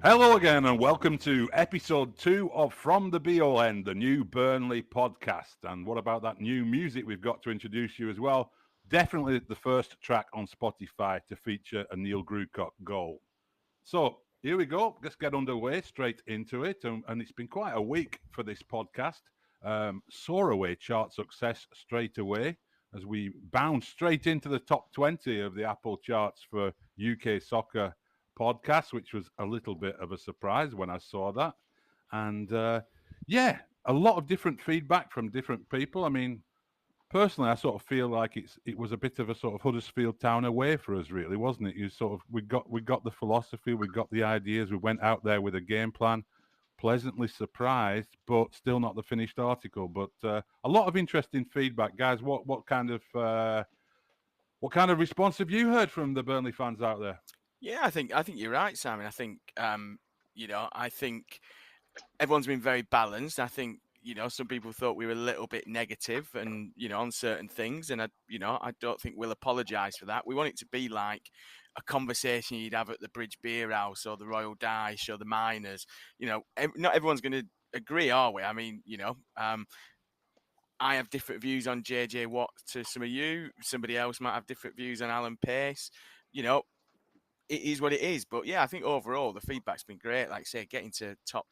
Hello again, and welcome to episode 2 of From the BON, the new Burnley podcast. And what about that new music we've got to introduce you as well? Definitely the first track on Spotify to feature a Neil Grewcock goal. So here we go. Let's get underway straight into it. And it's been quite a week for this podcast. Soar away chart success straight away as we bound straight into the top 20 of the Apple charts for UK soccer podcast, which was a little bit of a surprise when I saw that. And yeah, a lot of different feedback from different people. I mean, personally, I sort of feel like it was a bit of a sort of Huddersfield Town away for us, really, wasn't it? You sort of we got the philosophy, we got the ideas, we went out there with a game plan, pleasantly surprised, but still not the finished article. But a lot of interesting feedback, guys. What kind of response have you heard from the Burnley fans out there? Yeah, I think you're right, Simon. I think everyone's been very balanced. I think some people thought we were a little bit negative and on certain things, and I don't think we'll apologise for that. We want it to be like a conversation you'd have at the Bridge Beer House or the Royal Dice or the Miners. Not everyone's going to agree, are we? I mean, I have different views on JJ Watt to some of you. Somebody else might have different views on Alan Pace. It is what it is. But yeah, I think overall the feedback's been great. Like I say, getting to top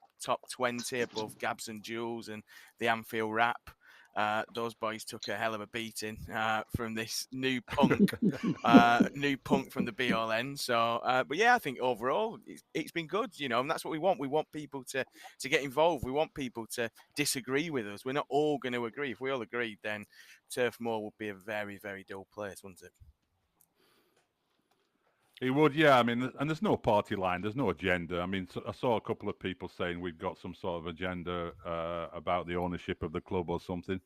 20 above Gabs and Jules and the Anfield Rap. Those boys took a hell of a beating from this new punk from the BLN. So, but yeah, I think overall it's been good, and that's what we want. We want people to get involved. We want people to disagree with us. We're not all going to agree. If we all agreed, then Turf Moor would be a very, very dull place, wouldn't it? He would, yeah. I mean, and there's no party line, there's no agenda. I mean, I saw a couple of people saying we've got some sort of agenda about the ownership of the club or something.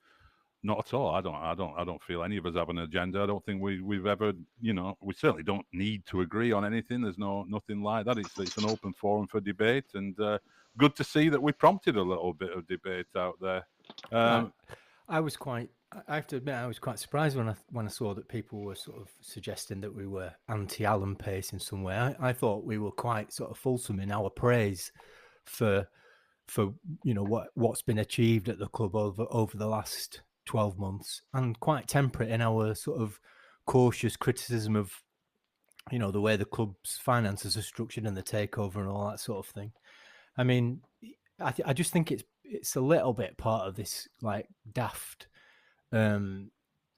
Not at all. I don't feel any of us have an agenda. I don't think we've ever, we certainly don't need to agree on anything. There's nothing like that. It's an open forum for debate, and good to see that we prompted a little bit of debate out there. I was quite. I have to admit, I was quite surprised when I saw that people were sort of suggesting that we were anti-Alan Pace in some way. I thought we were quite sort of fulsome in our praise for what's been achieved at the club over the last 12 months, and quite temperate in our sort of cautious criticism of the way the club's finances are structured and the takeover and all that sort of thing. I mean, I just think it's a little bit part of this like daft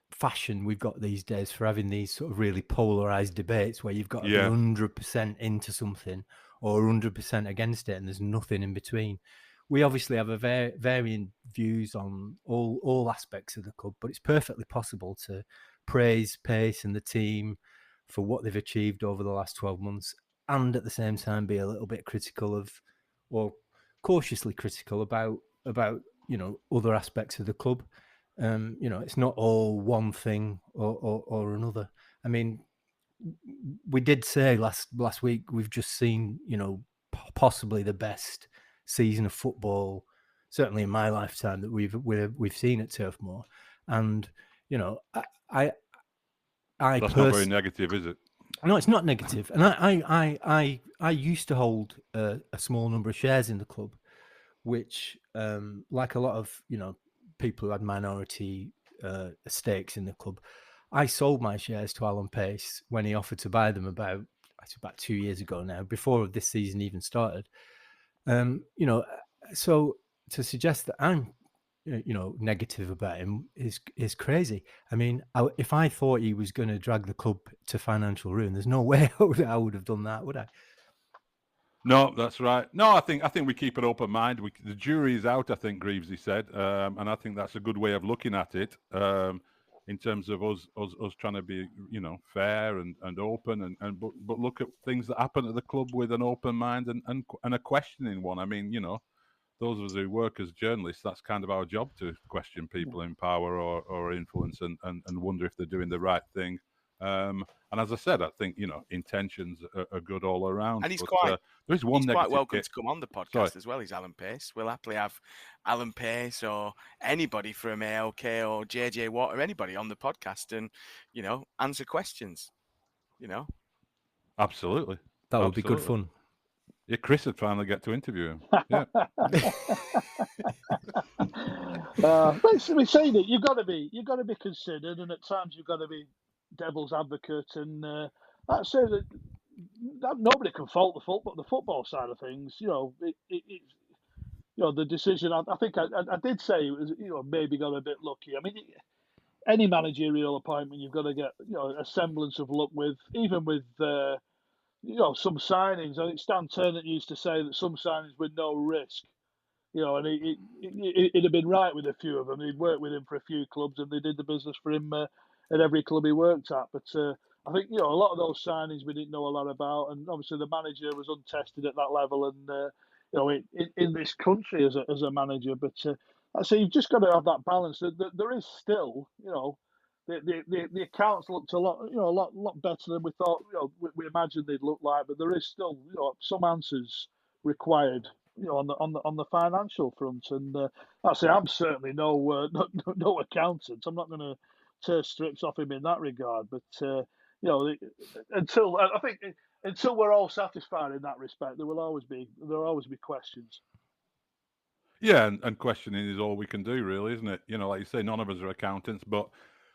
fashion we've got these days for having these sort of really polarized debates where you've got to be 100% into something or 100% against it, and there's nothing in between. We obviously have a varying views on all aspects of the club, but it's perfectly possible to praise Pace and the team for what they've achieved over the last 12 months and at the same time be a little bit critical of, or cautiously critical about other aspects of the club. It's not all one thing or another. I mean, we did say last week we've just seen possibly the best season of football, certainly in my lifetime, that we've seen at Turf Moor, and I that's not very negative, is it? No, it's not negative. And I used to hold a small number of shares in the club, which, like a lot of people who had minority stakes in the club, I sold my shares to Alan Pace when he offered to buy them about 2 years ago now, before this season even started. So to suggest that I'm negative about him is crazy. I mean, if I thought he was going to drag the club to financial ruin, there's no way I would have done that, would I? No, that's right. No, I think we keep an open mind. The jury is out, I think Greavesy said, and I think that's a good way of looking at it. In terms of us trying to be, fair and open, but look at things that happen at the club with an open mind and a questioning one. I mean, those of us who work as journalists, that's kind of our job, to question people in power or influence and wonder if they're doing the right thing. And as I said, I think intentions are good all around. And he's quite welcome to come on the podcast as well. He's Alan Pace. We'll happily have Alan Pace or anybody from ALK or JJ Watt or anybody on the podcast and answer questions. Absolutely, that would be good fun. Yeah, Chris would finally get to interview him. Yeah. We've seen it. You've got to be considered, and at times you've got to be devil's advocate. And I'd say that nobody can fault the football side of things. The decision. I think I did say it was, maybe got a bit lucky. I mean, any managerial appointment, you've got to get a semblance of luck with, even with some signings. I think Stan Turner used to say that some signings with no risk. And he'd have been right with a few of them. He'd worked with him for a few clubs, and they did the business for him at every club he worked at. But I think a lot of those signings we didn't know a lot about, and obviously the manager was untested at that level, and in this country as a manager. But I say you've just got to have that balance. There is still, the accounts looked a lot better than we thought. We imagined they'd look like, but there is still, some answers required. On the financial front, and I say I'm certainly no accountant. I'm not going to tear strips off him in that regard. But until we're all satisfied in that respect, there will always be questions. Yeah, and questioning is all we can do, really, isn't it? Like you say, none of us are accountants, but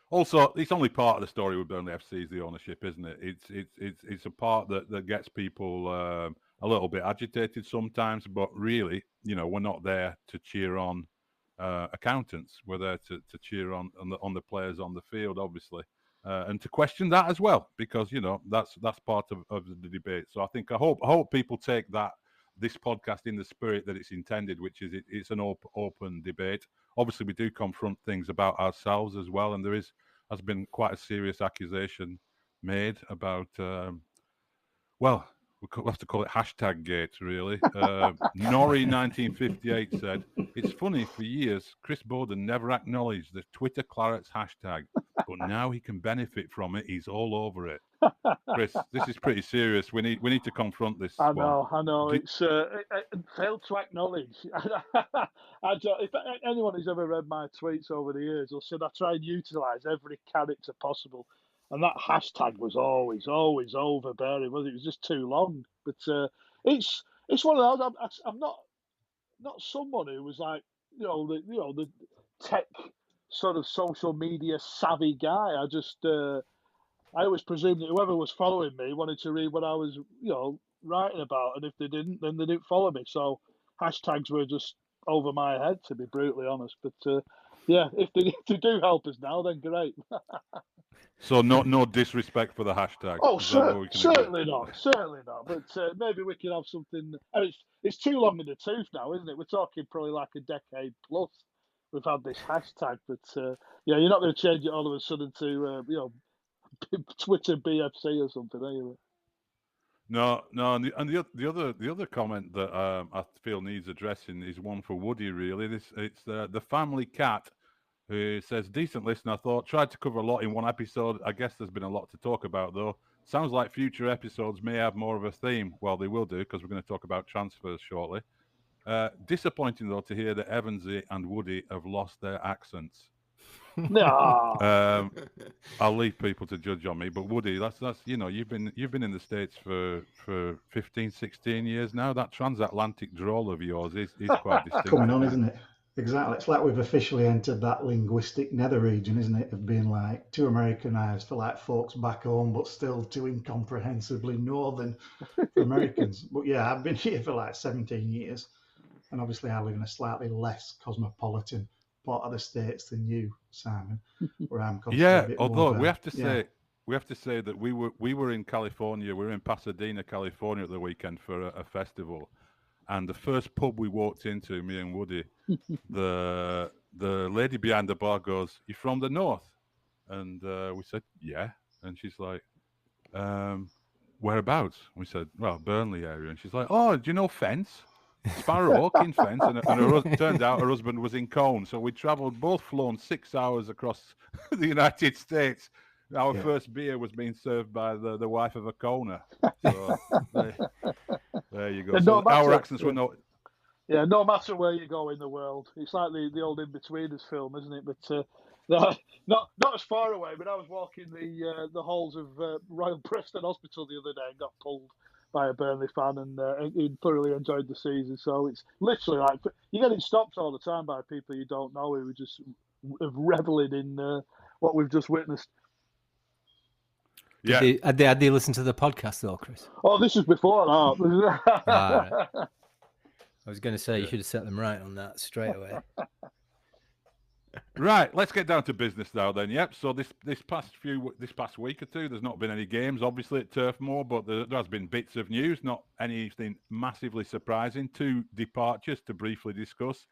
also it's only part of the story with Burnley FC is the ownership, isn't it? It's a part that gets people a little bit agitated sometimes, but really, we're not there to cheer on accountants. We're there to cheer on the players on the field, obviously, and to question that as well, because that's part of the debate. So I hope people take this podcast in the spirit that it's intended, which is it's an open debate. Obviously, we do confront things about ourselves as well, and has been quite a serious accusation made about we'll have to call it hashtag gate, really. Nori 1958 said, "It's funny, for years, Chris Bowden never acknowledged the Twitter Clarets hashtag, but now he can benefit from it. He's all over it." Chris, this is pretty serious. We need to confront this. I know. It's failed to acknowledge. If anyone who's ever read my tweets over the years, will say I try and utilise every character possible. And that hashtag was always overbearing. It was just too long. But it's one of those. I'm not someone who was like the tech sort of social media savvy guy. I always presumed that whoever was following me wanted to read what I was writing about, and if they didn't, then they didn't follow me. So hashtags were just over my head, to be brutally honest. But yeah, if they do help us now, then great. So no disrespect for the hashtag. Oh, certainly not. But maybe we can have something. I mean, it's too long in the tooth now, isn't it? We're talking probably like a decade plus. We've had this hashtag, but yeah, you're not going to change it all of a sudden to Twitter BFC or something, are you? No, and the other comment that I feel needs addressing is one for Woody. Really, it's the family cat. Who says, "Decent listener, I thought. Tried to cover a lot in one episode. I guess there's been a lot to talk about, though. Sounds like future episodes may have more of a theme." Well, they will do, because we're going to talk about transfers shortly. Disappointing, though, to hear that Evansy and Woody have lost their accents. No. I'll leave people to judge on me, but Woody, that's you've been in the States for 15, 16 years now. That transatlantic drawl of yours is quite distinct. Coming on, isn't it? Exactly. It's like we've officially entered that linguistic nether region, isn't it? Of being like too Americanized for like folks back home, but still too incomprehensibly northern for Americans. But yeah, I've been here for like 17 years. And obviously I live in a slightly less cosmopolitan part of the States than you, Simon, where I'm yeah, although we have to say that we were in California. We were in Pasadena, California at the weekend for a festival. And the first pub we walked into, me and Woody, the lady behind the bar goes, "You from the north?" And we said, "Yeah." And she's like, "Whereabouts?" We said, "Well, Burnley area." And she's like, "Oh, do you know Fence? Sparrow Oak in Fence?" And turned out her husband was in Cone. So we travelled, both flown 6 hours across the United States. Our first beer was being served by the wife of a Coner. So there you go. So our accents were not. Yeah, no matter where you go in the world, it's like the old In-Betweeners film, isn't it? But not as far away. But I was walking the halls of Royal Preston Hospital the other day and got pulled by a Burnley fan, and he thoroughly enjoyed the season. So it's literally like you're getting stopped all the time by people you don't know who are just reveling in what we've just witnessed. Yeah. Had they listened to the podcast though, Chris? Oh, this is before that. Right. I was going to say you should have set them right on that straight away. Right, let's get down to business now then. Yep. So this past week or two, there's not been any games, obviously, at Turf Moor, but there has been bits of news, not anything massively surprising. 2 departures to briefly discuss.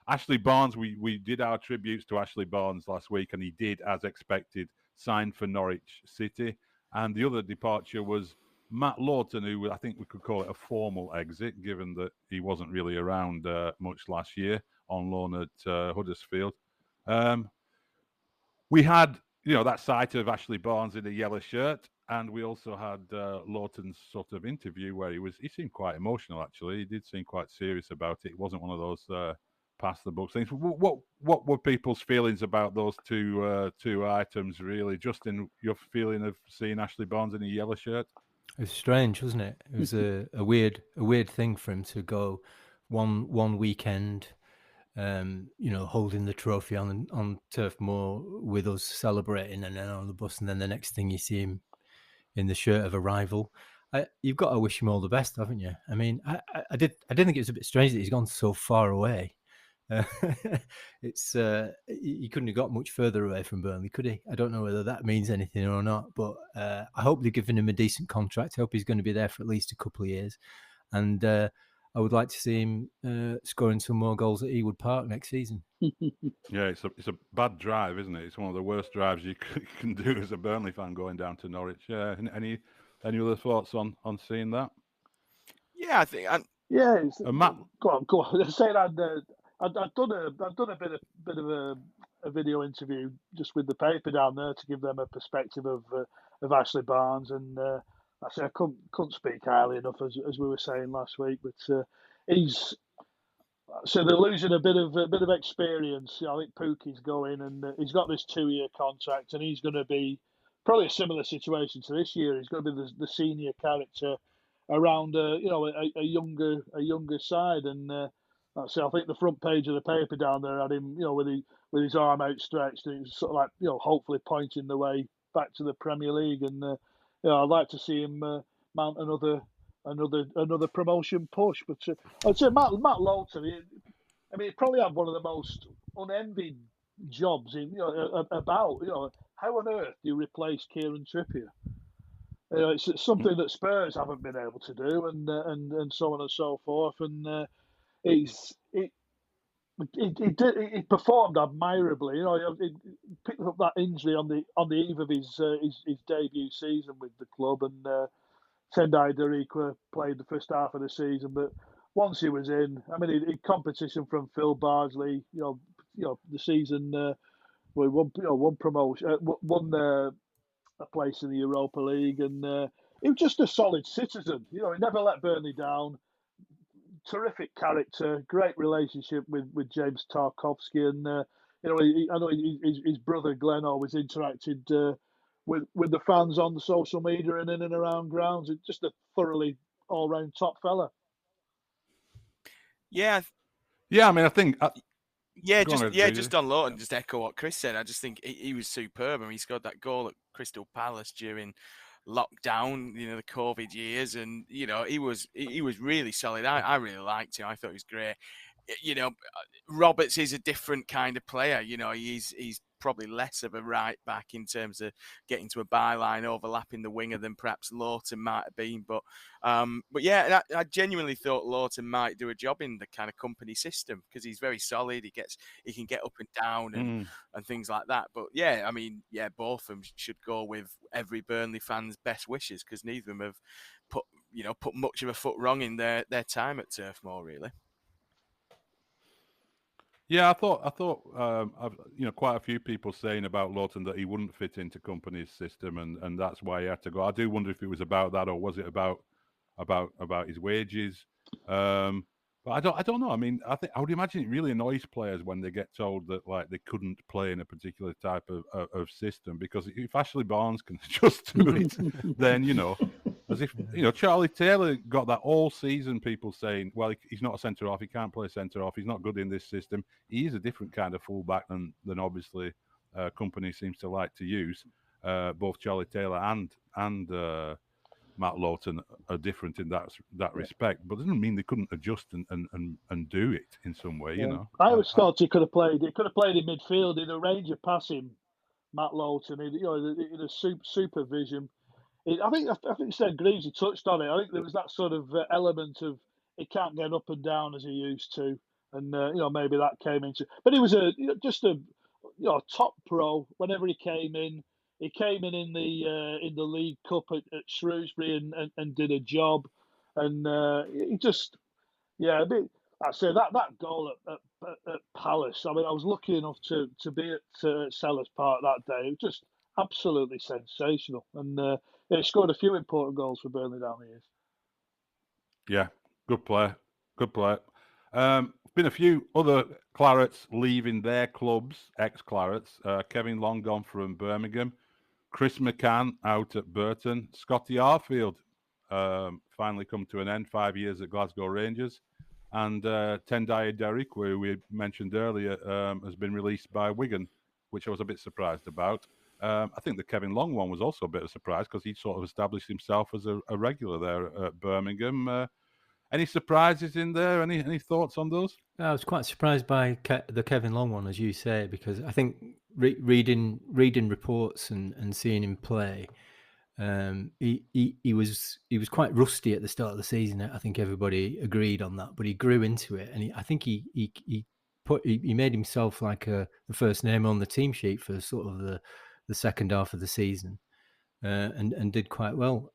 Ashley Barnes, we did our tributes to Ashley Barnes last week, and he did, as expected, sign for Norwich City. And the other departure was Matt Lawton, who I think we could call it a formal exit, given that he wasn't really around much last year on loan at Huddersfield. We had, that sight of Ashley Barnes in a yellow shirt, and we also had Lawton's sort of interview where he seemed quite emotional, actually. He did seem quite serious about it. It wasn't one of those pass the buck things. What were people's feelings about those two items, really? Justin, your feeling of seeing Ashley Barnes in a yellow shirt? It was strange, wasn't it? It was a weird thing for him to go one weekend, holding the trophy on Turf Moor with us celebrating, and then on the bus, and then the next thing you see him in the shirt of a rival. You've got to wish him all the best, haven't you? I mean, I did think it was a bit strange that he's gone so far away. It's he couldn't have got much further away from Burnley, could he? I don't know whether that means anything or not, but I hope they're giving him a decent contract. I hope he's going to be there for at least a couple of years, and I would like to see him scoring some more goals at Ewood Park next season. Yeah, it's a bad drive, isn't it? It's one of the worst drives you can do as a Burnley fan going down to Norwich. Yeah, any other thoughts on seeing that? Yeah, I think. Matt, go on. I said I'd done a bit of a video interview just with the paper down there to give them a perspective of Ashley Barnes, and I said I couldn't speak highly enough as we were saying last week, but so they're losing a bit of experience. I think Pookie's going, and he's got this 2-year contract, and he's going to be probably a similar situation to this year. He's going to be the senior character around a younger side, and so I think the front page of the paper down there had him, with his arm outstretched, and it was sort of like, hopefully pointing the way back to the Premier League, and I'd like to see him mount another promotion push. But I'd say Matt Lawton, he probably had one of the most unenvied jobs in about how on earth do you replace Kieran Trippier? It's something that Spurs haven't been able to do, and so on and so forth. And he performed admirably. He picked up that injury on the eve of his debut season with the club, and Tendai Darikwa played the first half of the season. But once he was in, I mean, he competition from Phil Bardsley. The season we won promotion, won a place in the Europa League, and he was just a solid citizen. He never let Burnley down. Terrific character, great relationship with James Tarkowski, and I know his brother Glenn always interacted with the fans on the social media and in and around grounds. It's just a thoroughly all-round top fella. Yeah. I mean, I think. Just on Lawton, just echo what Chris said. I just think he was superb. I mean, he scored that goal at Crystal Palace during lockdown, the COVID years, and he was really solid. I really liked him. I thought he was great. Roberts is a different kind of player. He's probably less of a right back in terms of getting to a byline, overlapping the winger than perhaps Lawton might have been. But yeah, I genuinely thought Lawton might do a job in the kind of company system because he's very solid. He can get up and down and things like that. But yeah, I mean, both of them should go with every Burnley fan's best wishes because neither of them have put much of a foot wrong in their time at Turf Moor, really. Yeah, I thought quite a few people saying about Lawton that he wouldn't fit into company's system, and that's why he had to go. I do wonder if it was about that, or was it about his wages? But I don't know. I mean, I would imagine it really annoys players when they get told that they couldn't play in a particular type of system, because if Ashley Barnes can adjust to it, then As if, Charlie Taylor got that all season, people saying, well, he's not a centre-half, he can't play centre-half, he's not good in this system. He is a different kind of fullback than obviously Company seems to like to use. Both Charlie Taylor and Matt Lowton are different in that respect, but it doesn't mean they couldn't adjust and do it in some way, I always thought he could have played in midfield in a range of passing, Matt Lowton, in a supervision. I think Seth Greaves, he touched on it. I think there was that sort of element of he can't get up and down as he used to, and maybe that came into. But he was just a top pro. Whenever he came in in the League Cup at Shrewsbury and did a job, and he just a bit. I say that goal at Palace. I mean, I was lucky enough to be at Sellers Park that day. It was just absolutely sensational, and he scored a few important goals for Burnley down the years. Yeah, good player. Been a few other Clarets leaving their clubs, ex-Clarets. Kevin Long gone from Birmingham. Chris McCann out at Burton. Scotty Arfield finally come to an end, 5 years at Glasgow Rangers. And Tendai Derrick, who we mentioned earlier, has been released by Wigan, which I was a bit surprised about. I think the Kevin Long one was also a bit of a surprise because he sort of established himself as a regular there at Birmingham. Any surprises in there? Any thoughts on those? I was quite surprised by the Kevin Long one, as you say, because I think reading reports and seeing him play, he was quite rusty at the start of the season. I think everybody agreed on that, but he grew into it, and I think he made himself like the first name on the team sheet for sort of the second half of the season, and did quite well.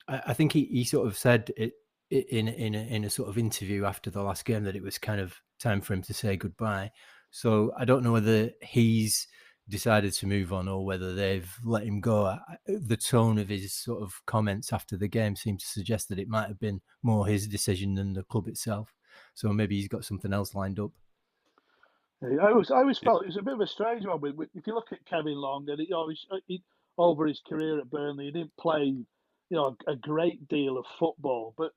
I think he sort of said it in a sort of interview after the last game that it was kind of time for him to say goodbye. So I don't know whether he's decided to move on or whether they've let him go. The tone of his sort of comments after the game seemed to suggest that it might have been more his decision than the club itself. So maybe he's got something else lined up. I always felt it was a bit of a strange one. If you look at Kevin Long, and he over his career at Burnley, he didn't play a great deal of football, but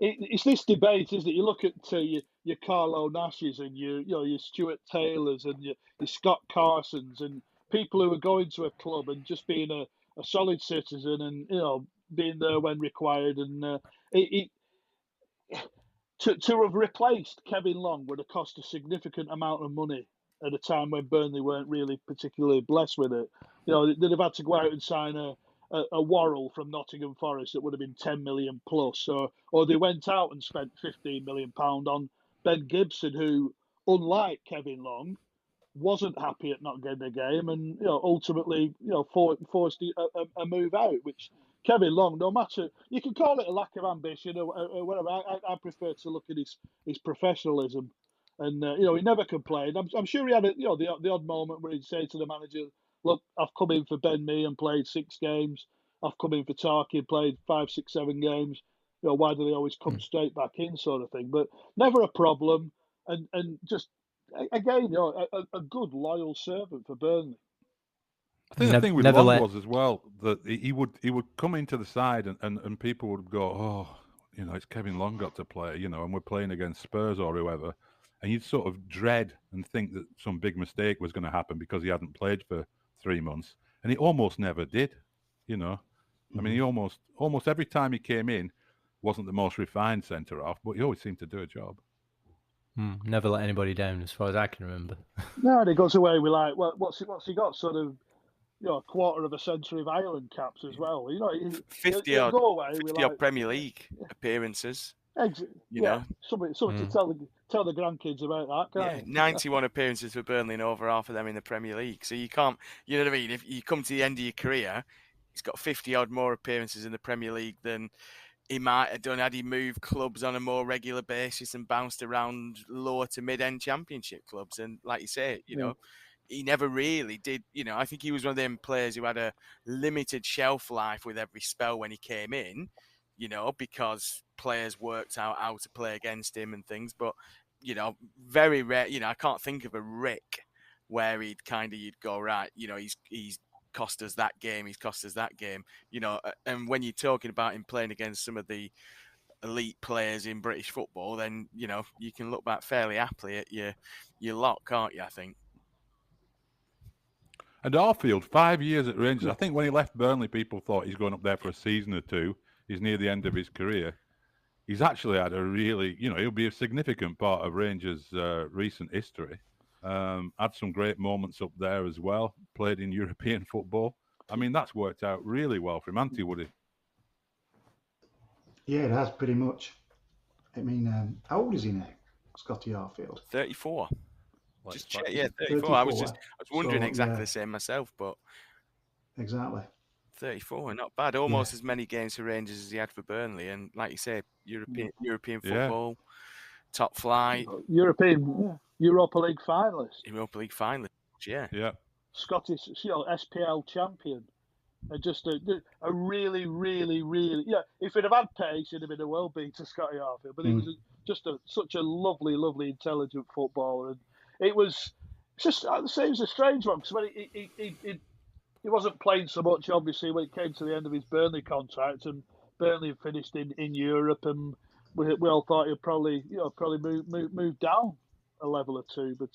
it's this debate, isn't it? You look at your Carlo Nashes and your Stuart Taylors and your Scott Carsons and people who are going to a club and just being a solid citizen and being there when required, and to have replaced Kevin Long would have cost a significant amount of money at a time when Burnley weren't really particularly blessed with it. They'd have had to go out and sign a Worrell from Nottingham Forest that would have been 10 million plus, or they went out and spent 15 million pound on Ben Gibson, who, unlike Kevin Long, wasn't happy at not getting a game, and ultimately forced a move out. Which Kevin Long, no matter, you can call it a lack of ambition or whatever. I prefer to look at his professionalism, and he never complained. I'm sure he had the odd moment where he'd say to the manager, "Look, I've come in for Ben Mee and played 6 games. I've come in for Tarky and played 5, 6, 7 games. Why do they always come straight back in?" sort of thing. But never a problem, and just again, a good loyal servant for Burnley. I think the thing with Long was as well that he would come into the side and people would go, "Oh, it's Kevin Long got to play, and we're playing against Spurs or whoever," and you'd sort of dread and think that some big mistake was going to happen because he hadn't played for 3 months, and he almost never did. I mean, he almost every time he came in wasn't the most refined centre half, but he always seemed to do a job. Never let anybody down, as far as I can remember. No, and he goes away with what's he got? Sort of, a quarter of a century of Ireland caps as well. 50 odd Premier League appearances. Something to tell the grandkids about that. 91 appearances for Burnley and over half of them in the Premier League. So you can't, you know what I mean? If you come to the end of your career, he's got 50 odd more appearances in the Premier League than he might have done had he moved clubs on a more regular basis and bounced around lower to mid-end Championship clubs. And like you say, he never really did. I think he was one of them players who had a limited shelf life with every spell when he came in, because players worked out how to play against him and things. But, very rare, I can't think of a Rick where you'd go, right, he's cost us that game. He's cost us that game. And when you're talking about him playing against some of the elite players in British football, then you can look back fairly happily at your lot, can't you? I think. And Arfield, 5 years at Rangers. I think when he left Burnley, people thought he's going up there for a season or two. He's near the end of his career. He's actually had a really, he'll be a significant part of Rangers' recent history. Had some great moments up there as well. Played in European football. I mean, that's worked out really well for him, hasn't he, Woody? Yeah, it has pretty much. I mean, how old is he now, Scotty Arfield? 34. Just check, 34. 34. I was wondering exactly the same myself, but exactly 34, not bad. Almost as many games for Rangers as he had for Burnley, and like you say, European football, top flight, Europa League finalist, yeah. Scottish, SPL champion, and just a really, really, really, if he'd have had pace, he'd have been a world beater, Scotty Arfield. But he was such a lovely, lovely, intelligent footballer, and it was just, I'd say, it was a strange one because when he wasn't playing so much, obviously, when it came to the end of his Burnley contract, and Burnley finished in Europe, and we all thought he'd probably move down a level or two. But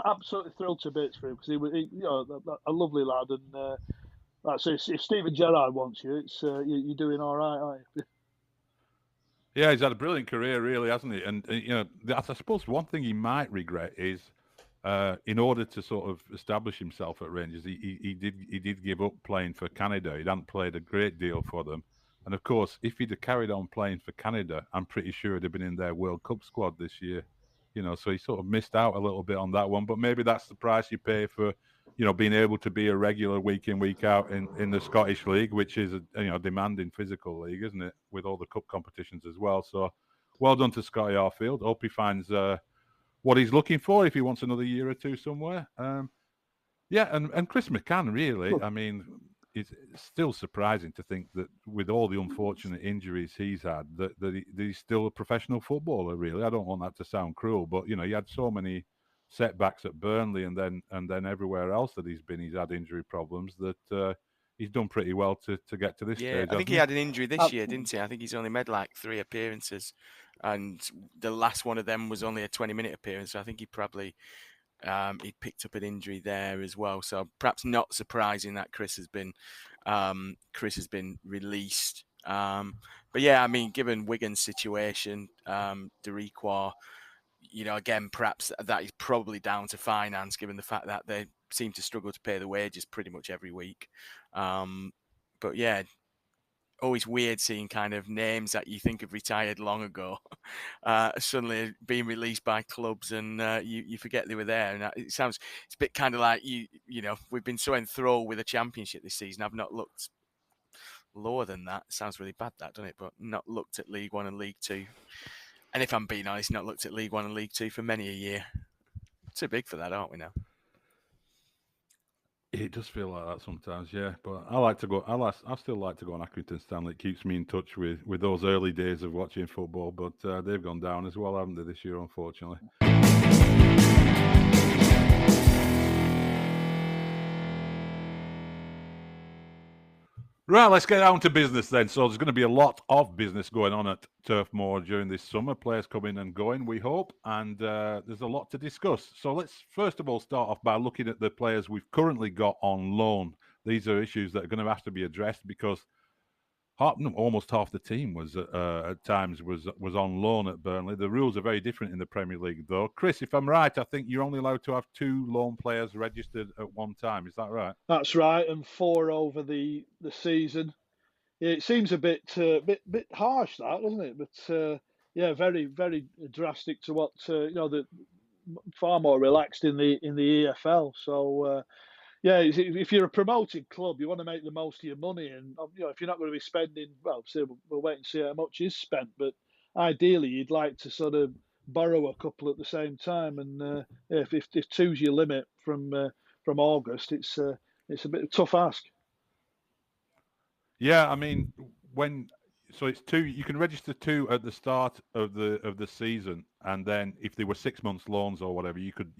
absolutely thrilled to bits for him because he was a lovely lad, and that's it. If Steven Gerrard wants you, it's you're doing all right, aren't you? Yeah, he's had a brilliant career, really, hasn't he? And I suppose one thing he might regret is, in order to sort of establish himself at Rangers, he did give up playing for Canada. He hadn't played a great deal for them, and of course, if he'd have carried on playing for Canada, I'm pretty sure he'd have been in their World Cup squad this year. So he sort of missed out a little bit on that one. But maybe that's the price you pay for, being able to be a regular week in, week out in the Scottish League, which is a demanding physical league, isn't it? With all the cup competitions as well. So, well done to Scotty Arfield. Hope he finds what he's looking for if he wants another year or two somewhere. And Chris McCann, really, I mean, it's still surprising to think that with all the unfortunate injuries he's had, that he's still a professional footballer, really. I don't want that to sound cruel, but, he had so many setbacks at Burnley and then everywhere else that he's had injury problems that he's done pretty well to get to this stage. I think he had an injury this year, didn't he? I think he's only made like 3 appearances, and the last one of them was only a 20-minute appearance. So I think he probably he picked up an injury there as well. So perhaps not surprising that Chris has been released. But yeah, I mean, given Wigan's situation, Deriqua, again, perhaps that is probably down to finance, given the fact that they seem to struggle to pay the wages pretty much every week. But yeah, always weird seeing kind of names that you think have retired long ago suddenly being released by clubs, and you forget they were there. And it's a bit kind of like we've been so enthralled with the Championship this season. I've not looked lower than that. It sounds really bad, that, doesn't it? But not looked at League One and League Two. And if I'm being honest, not looked at League One and League Two for many a year. Too big for that, aren't we now? It does feel like that sometimes, yeah. But I still like to go on Accrington Stanley. It keeps me in touch with those early days of watching football. But they've gone down as well, haven't they, this year, unfortunately? Right, let's get down to business then. So there's going to be a lot of business going on at Turf Moor during this summer. Players coming and going, we hope, and there's a lot to discuss. So let's first of all start off by looking at the players we've currently got on loan. These are issues that are going to have to be addressed because almost half the team was at times was on loan at Burnley. The rules are very different in the Premier League, though. Chris, if I'm right, I think you're only allowed to have 2 loan players registered at one time. Is that right? That's right, and 4 over the season. Yeah, it seems a bit harsh, that, doesn't it? But yeah, very, very drastic to what the far more relaxed in the EFL. So. Yeah, if you're a promoted club, you want to make the most of your money, and if you're not going to be spending, well, we'll wait and see how much is spent. But ideally, you'd like to sort of borrow a couple at the same time. And if 2's your limit from August, it's a bit of a tough ask. Yeah, I mean, so it's 2. You can register 2 at the start of the season, and then if they were 6 months loans or whatever, you could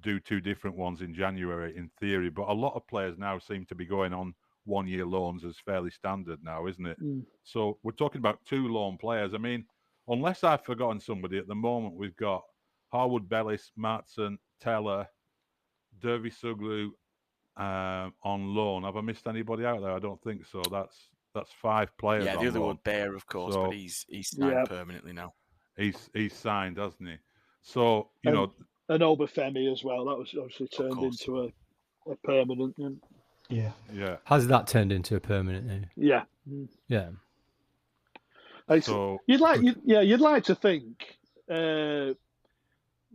do 2 different ones in January in theory. But a lot of players now seem to be going on 1 year loans as fairly standard now, isn't it? So we're talking about 2 loan players. I mean, unless I've forgotten somebody, at the moment we've got Harwood Bellis, Maatsen, Teller, Derby Suglu on loan. Have I missed anybody out there? I don't think so. That's 5 players. Yeah, the on other loan. one, Bear, of course, So, but he's signed permanently now. He's signed, hasn't he? So you know, and Obafemi as well. That was obviously turned into a permanent. Yeah. Has that turned into a permanent now? Yeah. Yeah. So you'd like to think.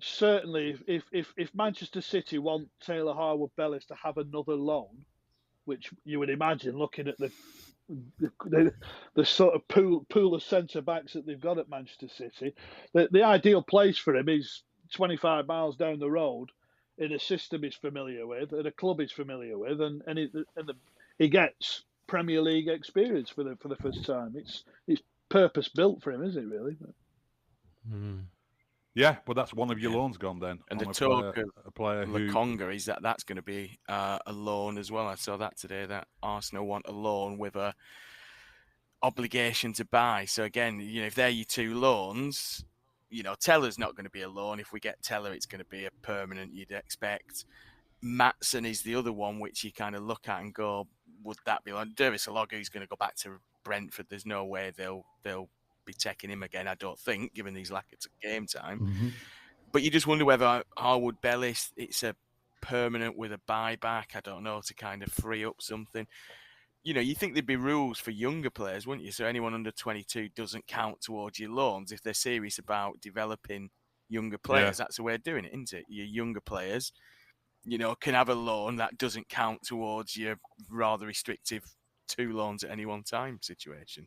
Certainly, if Manchester City want Taylor Harwood Bellis to have another loan, which you would imagine, looking at the sort of pool of centre backs that they've got at Manchester City, the ideal place for him is 25 miles down the road, in a system he's familiar with, and a club he's familiar with, and he gets Premier League experience for the first time. It's purpose built for him, isn't it? Really? Yeah, but that's one of your loans gone then. And the talk of Lokonga is that's going to be a loan as well. I saw that today, that Arsenal want a loan with a obligation to buy. So again, if they're your 2 loans, Teller's not going to be a loan. If we get Teller, it's going to be a permanent, you'd expect. Maatsen is the other one, which you kind of look at and go, would that be like Dervis Alogu is going to go back to Brentford? There's no way they'll be taking him again, I don't think, given these lack of game time. But you just wonder whether Harwood Bellis, it's a permanent with a buyback, I don't know, to kind of free up something. You think there'd be rules for younger players, wouldn't you? So anyone under 22 doesn't count towards your loans if they're serious about developing younger players. That's the way of doing it, isn't it? Your younger players, can have a loan that doesn't count towards your rather restrictive 2 loans at any one time situation.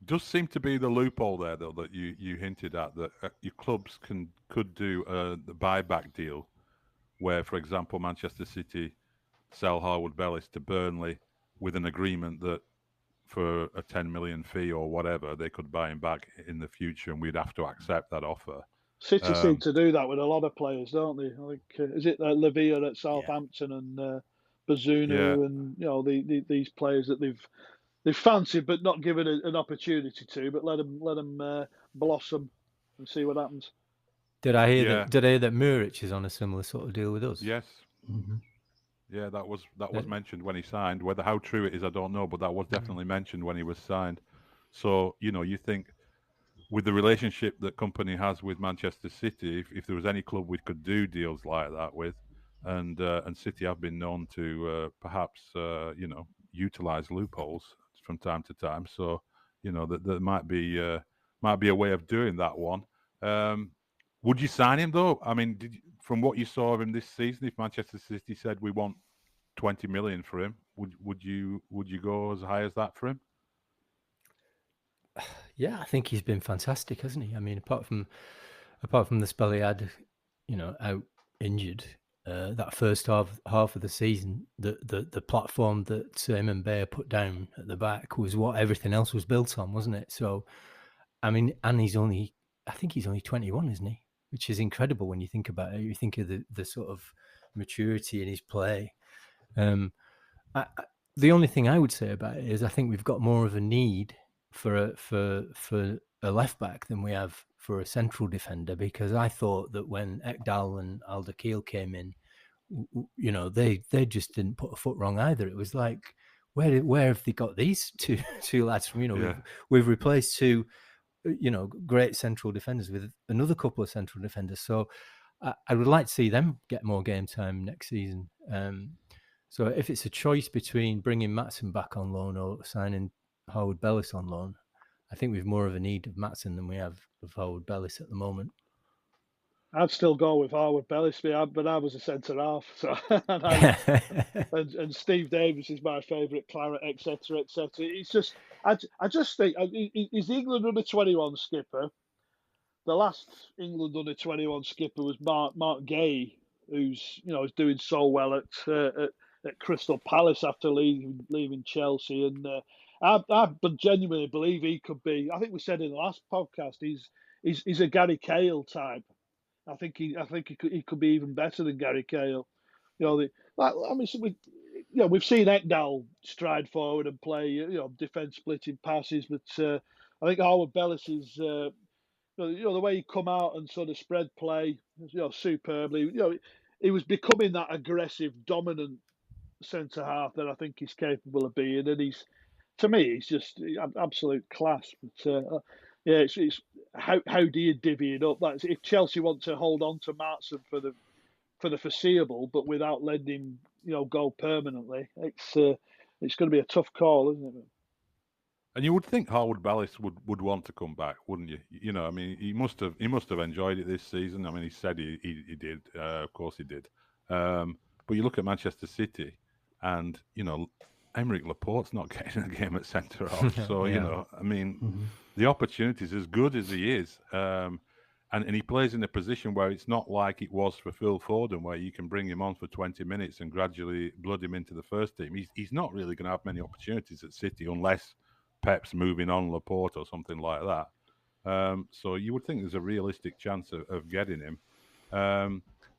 Does seem to be the loophole there, though, that you hinted at, that your clubs could do the buyback deal, where, for example, Manchester City sell Harwood Bellis to Burnley with an agreement that for a 10 million fee or whatever, they could buy him back in the future, and we'd have to accept that offer. City seem to do that with a lot of players, don't they? Like, is it Lavia at Southampton and Bazunu and these players that they've fancied but not given an opportunity to, but let them blossom and see what happens. Did I hear that Muric is on a similar sort of deal with us? Yes. Yeah, that was mentioned when he signed. How true it is, I don't know, but that was definitely mentioned when he was signed. So you think with the relationship that company has with Manchester City, if there was any club we could do deals like that with, and City have been known to perhaps utilize loopholes from time to time. So that there might be a way of doing that one. Would you sign him though? I mean, from what you saw of him this season, if Manchester City said we want 20 million for him, would you go as high as that for him? Yeah, I think he's been fantastic, hasn't he? I mean, apart from the spell he had, out injured, that first half of the season, the platform that Eamon Bayer put down at the back was what everything else was built on, wasn't it? So, I mean, and I think he's only 21, isn't he? Which is incredible when you think about it. You think of the sort of maturity in his play. The only thing I would say about it is I think we've got more of a need for a left back than we have for a central defender, because I thought that when Ekdal and Alderkirk came in, they just didn't put a foot wrong either. It was like, where have they got these two lads from? We've replaced 2 great central defenders with another couple of central defenders. So I would like to see them get more game time next season. So if it's a choice between bringing Maatsen back on loan or signing Harwood Bellis on loan, I think we've more of a need of Maatsen than we have of Harwood Bellis at the moment. I'd still go with Harwood Bellis, but I was a centre half, so and Steve Davis is my favourite claret, etc., etc. It's just I just think he's the England under 21 skipper. The last England under 21 skipper was Mark Gay, who's is doing so well at Crystal Palace after leaving Chelsea, and I genuinely believe he could be. I think we said in the last podcast he's he's a Gary Cahill type. I think he could be even better than Gary Cahill. You know, we've seen Ekdal stride forward and play defence splitting passes, but I think Howard Bellis is the way he come out and sort of spread play, superbly. He was becoming that aggressive, dominant centre half that I think he's capable of being, and to me, he's just absolute class. But yeah, it's how do you divvy it up? That's if Chelsea want to hold on to Maatsen for the foreseeable, but without letting him go permanently. It's going to be a tough call, isn't it? And you would think Howard Bellis would want to come back, wouldn't you? I mean, he must have enjoyed it this season. I mean, he said he did. Of course, he did. But you look at Manchester City, and Aymeric Laporte's not getting a game at centre half. So I mean, the opportunity is as good as he is. And he plays in a position where it's not like it was for Phil Foden, where you can bring him on for 20 minutes and gradually blood him into the first team. He's not really going to have many opportunities at City unless Pep's moving on Laporte or something like that. So you would think there's a realistic chance of getting him.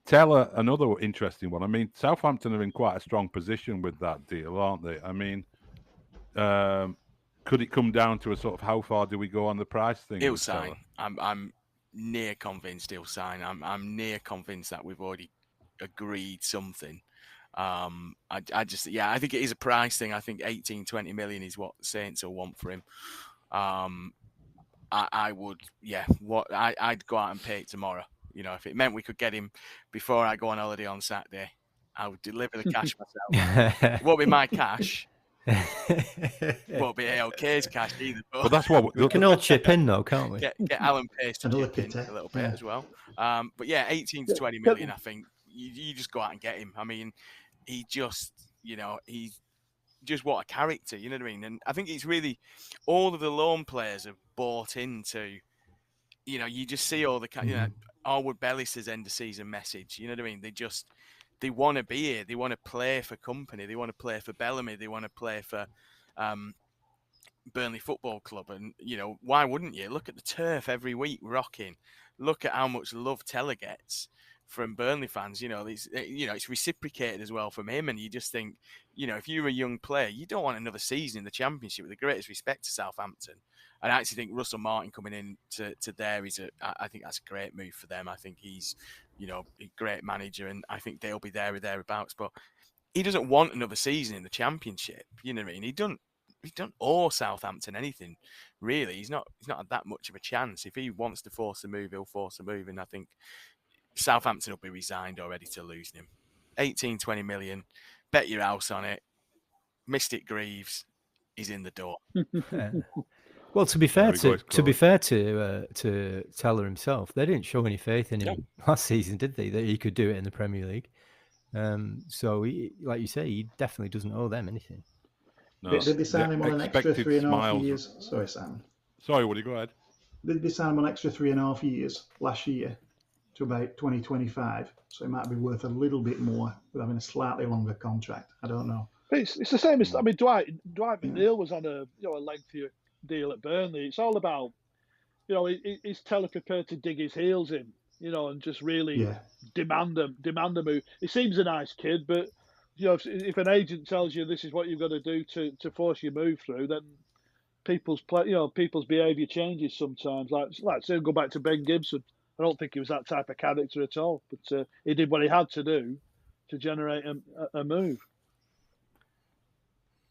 Teller, another interesting one. I mean, Southampton are in quite a strong position with that deal, aren't they? I mean, could it come down to a sort of how far do we go on the price thing? He'll sign. I'm near convinced he'll sign. I'm near convinced that we've already agreed something. I think it is a price thing. I think 18-20 million is what Saints will want for him. I'd go out and pay it tomorrow. If it meant we could get him before I go on holiday on Saturday, I would deliver the cash myself. It won't be my cash. Won't be AOK's cash either. But that's what we can all chip in, though, can't we? Get Alan Pace to chip in a little bit as well. But yeah, 18 to 20 million. I think you just go out and get him. I mean, he just, he's just what a character. You know what I mean? And I think it's really all of the loan players have bought into. You just see all the Harwood Bellis' end of season message. You know what I mean? They want to be here. They want to play for company. They want to play for Bellamy. They want to play for Burnley Football Club. And, why wouldn't you? Look at the turf every week rocking. Look at how much love Teller gets from Burnley fans. It's reciprocated as well from him. And you just think, if you're a young player, you don't want another season in the Championship, with the greatest respect to Southampton. And I actually think Russell Martin coming in to there I think that's a great move for them. I think he's, a great manager, and I think they'll be there or thereabouts. But he doesn't want another season in the Championship. You know what I mean? He don't owe Southampton anything, really. He's not had that much of a chance. If he wants to force a move, he'll force a move, and I think Southampton will be resigned already to losing him. 18-20 million, bet your house on it. Mystic Greaves is in the door. Well, to be fair to Teller himself, they didn't show any faith in him last season, did they? That he could do it in the Premier League. So, like you say, he definitely doesn't owe them anything. No. Did they sign him on an extra 3.5 years? Sorry, Simon. Sorry, Woody, go ahead. Did they sign him on an extra 3.5 years last year to about 2025? So it might be worth a little bit more with having a slightly longer contract. I don't know. It's the same as Dwight McNeil was on a lengthier deal at Burnley. It's all about is Teller prepared to dig his heels in, and just really demand a move. He seems a nice kid, but if an agent tells you this is what you've got to do to force your move through, then people's behaviour changes sometimes. Like say go back to Ben Gibson. I don't think he was that type of character at all, but he did what he had to do to generate a move.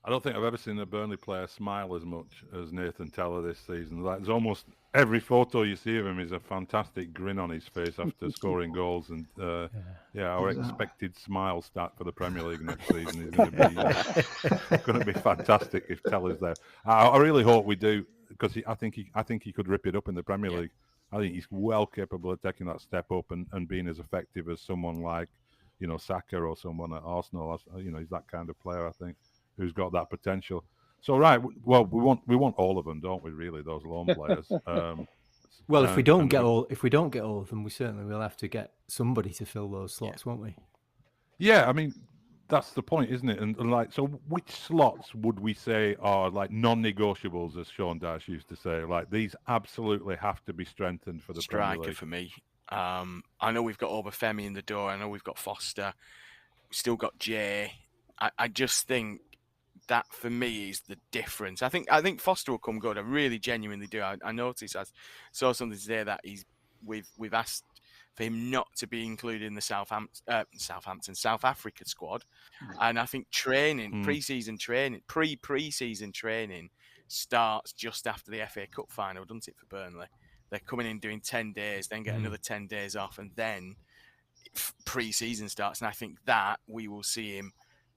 I don't think I've ever seen a Burnley player smile as much as Nathan Teller this season. There's almost every photo you see of him is a fantastic grin on his face after scoring goals. And our expected smile stat for the Premier League next season is going to be fantastic if Teller's there. I really hope we do, because I think he could rip it up in the Premier League. I think he's well capable of taking that step up and being as effective as someone like Saka or someone at Arsenal. He's that kind of player, I think, who's got that potential. So well, we want all of them, don't we? Really, those loan players. Well, if we don't get all of them, we certainly will have to get somebody to fill those slots, won't we? Yeah, I mean, that's the point, isn't it? And like, so which slots would we say are like non-negotiables, as Sean Dyche used to say? Like, these absolutely have to be strengthened for the Premier Striker League. for me. I know we've got Obafemi in the door. I know we've got Foster. We've still got Jay. I just think that for me is the difference. I think Foster will come good. I really genuinely do. I noticed, I saw something today that we've asked for him not to be included in the South Africa squad. And I think pre-season training starts just after the FA Cup final, doesn't it, for Burnley? They're coming in doing 10 days, then get another 10 days off, and then pre-season starts. And I think that we will see him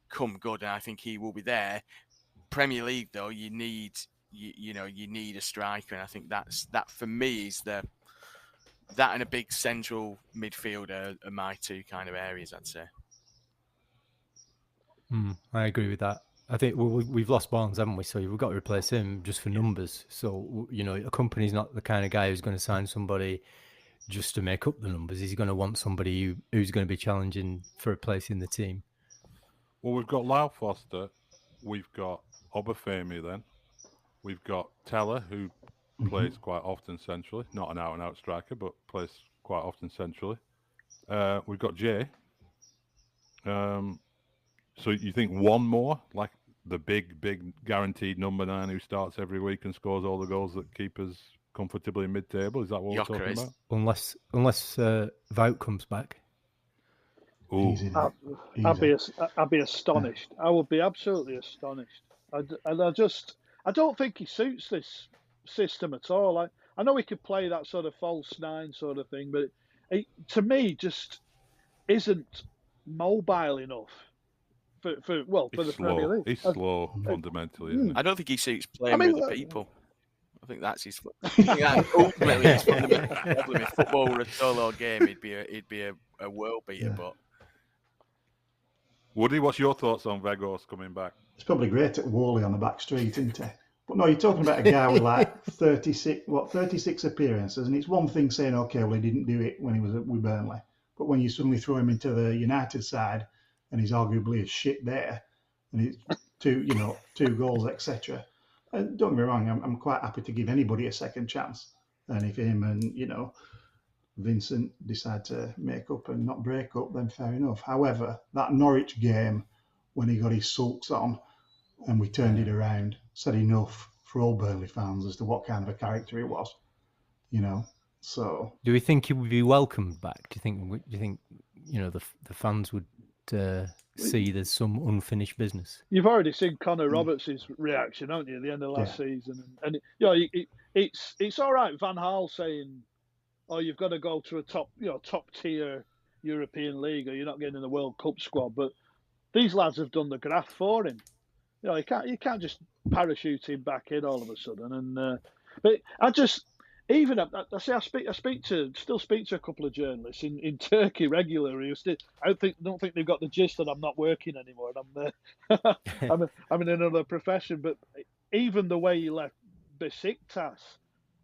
come good, and I think he will be there. Premier League, though, you need a striker, and I think that for me is that and a big central midfielder are my two kind of areas, I'd say. I agree with that. I think we've lost Barnes, haven't we? So we've got to replace him just for numbers. So, a company's not the kind of guy who's going to sign somebody just to make up the numbers. He's going to want somebody who's going to be challenging for a place in the team. Well, we've got Lau Foster, we've got Obafemi then, we've got Teller, who plays quite often centrally, not an out-and-out striker, but plays quite often centrally. We've got Jay. So you think one more, like the big guaranteed number 9 who starts every week and scores all the goals that keep us comfortably in mid-table? Is that what we're talking about? Unless Wout comes back. I'd be astonished. I would be absolutely astonished. I don't think he suits this system at all. I know he could play that sort of false 9 sort of thing, but it to me just isn't mobile enough for the Premier League. He's slow fundamentally, isn't he? I don't think he suits playing with other people. I think that's his. Ultimately, his fundamental problem. If football were a solo game, he'd be a world beater. But Woody, what's your thoughts on Weghorst coming back? It's probably great at Whalley on the back street, isn't it? But no, you're talking about a guy with like 36 appearances, and it's one thing saying, okay, well, he didn't do it when he was with Burnley, but when you suddenly throw him into the United side, and he's arguably as shit there, and he's two goals, etc. And don't get me wrong, I'm quite happy to give anybody a second chance. And if him and Vincent decide to make up and not break up, then fair enough. However, that Norwich game, when he got his sulks on and we turned it around, said enough for all Burnley fans as to what kind of a character he was. So do we think he would be welcomed back? Do you think the fans would see there's some unfinished business? You've already seen Connor Roberts' reaction, haven't you, at the end of last season? And it's all right, Van Gaal saying, "Oh, you've got to go to a top tier European league, or you're not getting in the World Cup squad." But these lads have done the graft for him. You can't just parachute him back in all of a sudden. And but I speak to a couple of journalists in Turkey regularly. I don't think they've got the gist that I'm not working anymore. And I'm in another profession. But even the way he left Besiktas,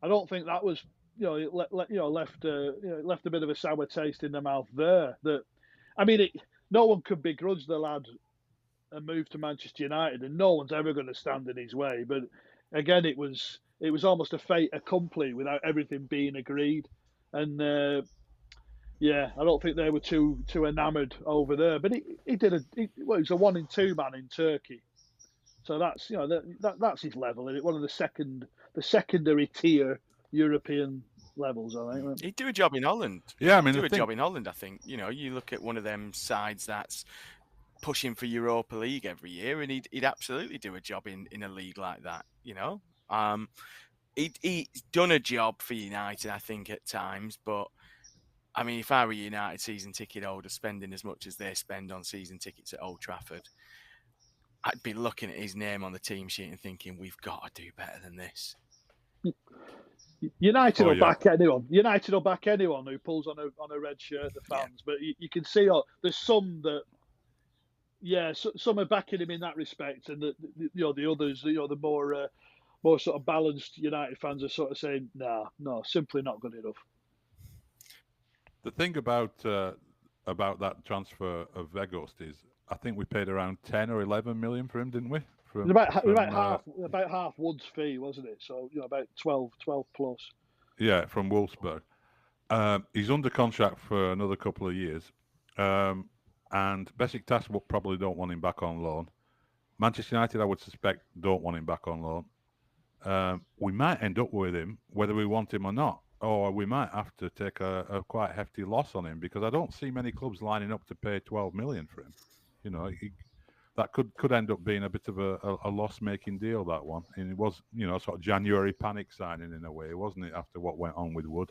I don't think that was left a bit of a sour taste in the mouth there. No one could begrudge the lad a move to Manchester United, and no one's ever going to stand in his way. But again, it was almost a fait accompli without everything being agreed. And I don't think they were too enamoured over there. But he was a 1 in 2 man in Turkey, so that's that's his level. One of the secondary tier European levels, I think. He'd do a job in Holland. Yeah, job in Holland. I think you look at one of them sides that's pushing for Europa League every year, and he'd absolutely do a job in a league like that. He's done a job for United, I think, at times. But I mean, if I were a United season ticket holder spending as much as they spend on season tickets at Old Trafford, I'd be looking at his name on the team sheet and thinking, we've got to do better than this. United will back anyone. United will back anyone who pulls on a red shirt, the fans. But you can see there's some that, some are backing him in that respect, and the others, the more sort of balanced United fans are sort of saying, no, simply not good enough. The thing about that transfer of Weghorst is I think we paid around 10 or 11 million for him, didn't we? It was about half Wood's fee, wasn't it? So about 12 plus. Yeah, from Wolfsburg. He's under contract for another couple of years, and Besiktas will probably don't want him back on loan. Manchester United, I would suspect, don't want him back on loan. We might end up with him, whether we want him or not, or we might have to take a quite hefty loss on him, because I don't see many clubs lining up to pay 12 million for him. That could end up being a bit of a loss-making deal, that one. And it was, sort of January panic signing in a way, wasn't it, after what went on with Wood?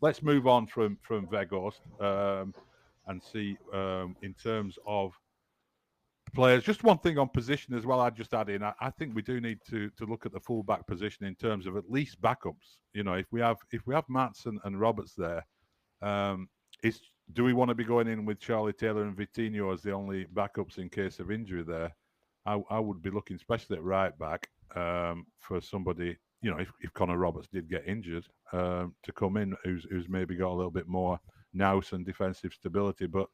Let's move on from Weghorst and see in terms of players. Just one thing on position as well. I'd just add in. I think we do need to look at the full-back position in terms of at least backups. If we have Mats and Roberts there, do we want to be going in with Charlie Taylor and Vitinho as the only backups in case of injury there? I would be looking, especially at right back, for somebody, if Connor Roberts did get injured, to come in who's maybe got a little bit more nous and defensive stability. But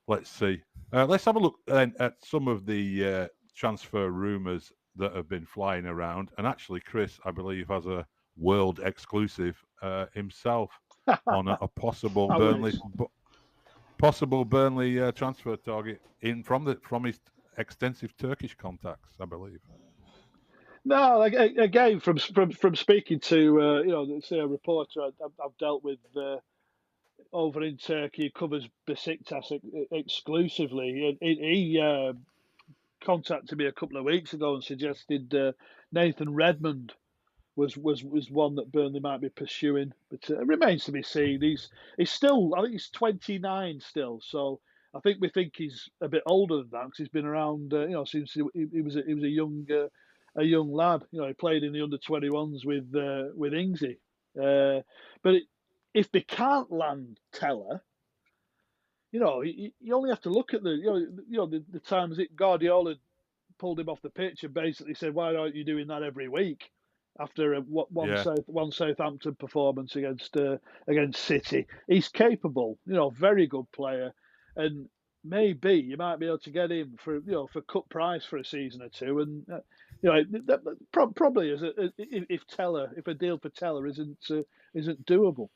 let's see. Let's have a look then at some of the transfer rumours that have been flying around. And actually, Chris, I believe, has a world exclusive himself on a possible Burnley transfer target from his extensive Turkish contacts, I believe. No, again, from speaking to say a reporter I've dealt with over in Turkey, covers Besiktas exclusively. He contacted me a couple of weeks ago and suggested Nathan Redmond was one that Burnley might be pursuing, but it remains to be seen. He's still, I think he's 29 still, so I think we think he's a bit older than that, because he's been around, since he was a young lad. He played in the under-21s with Ingsy. But if they can't land Teller, you only have to look at the times that Guardiola pulled him off the pitch and basically said, "Why aren't you doing that every week?" After one Southampton performance against City. He's capable, very good player, and maybe you might be able to get him for cut price for a season or two, and probably if a deal for Teller isn't doable.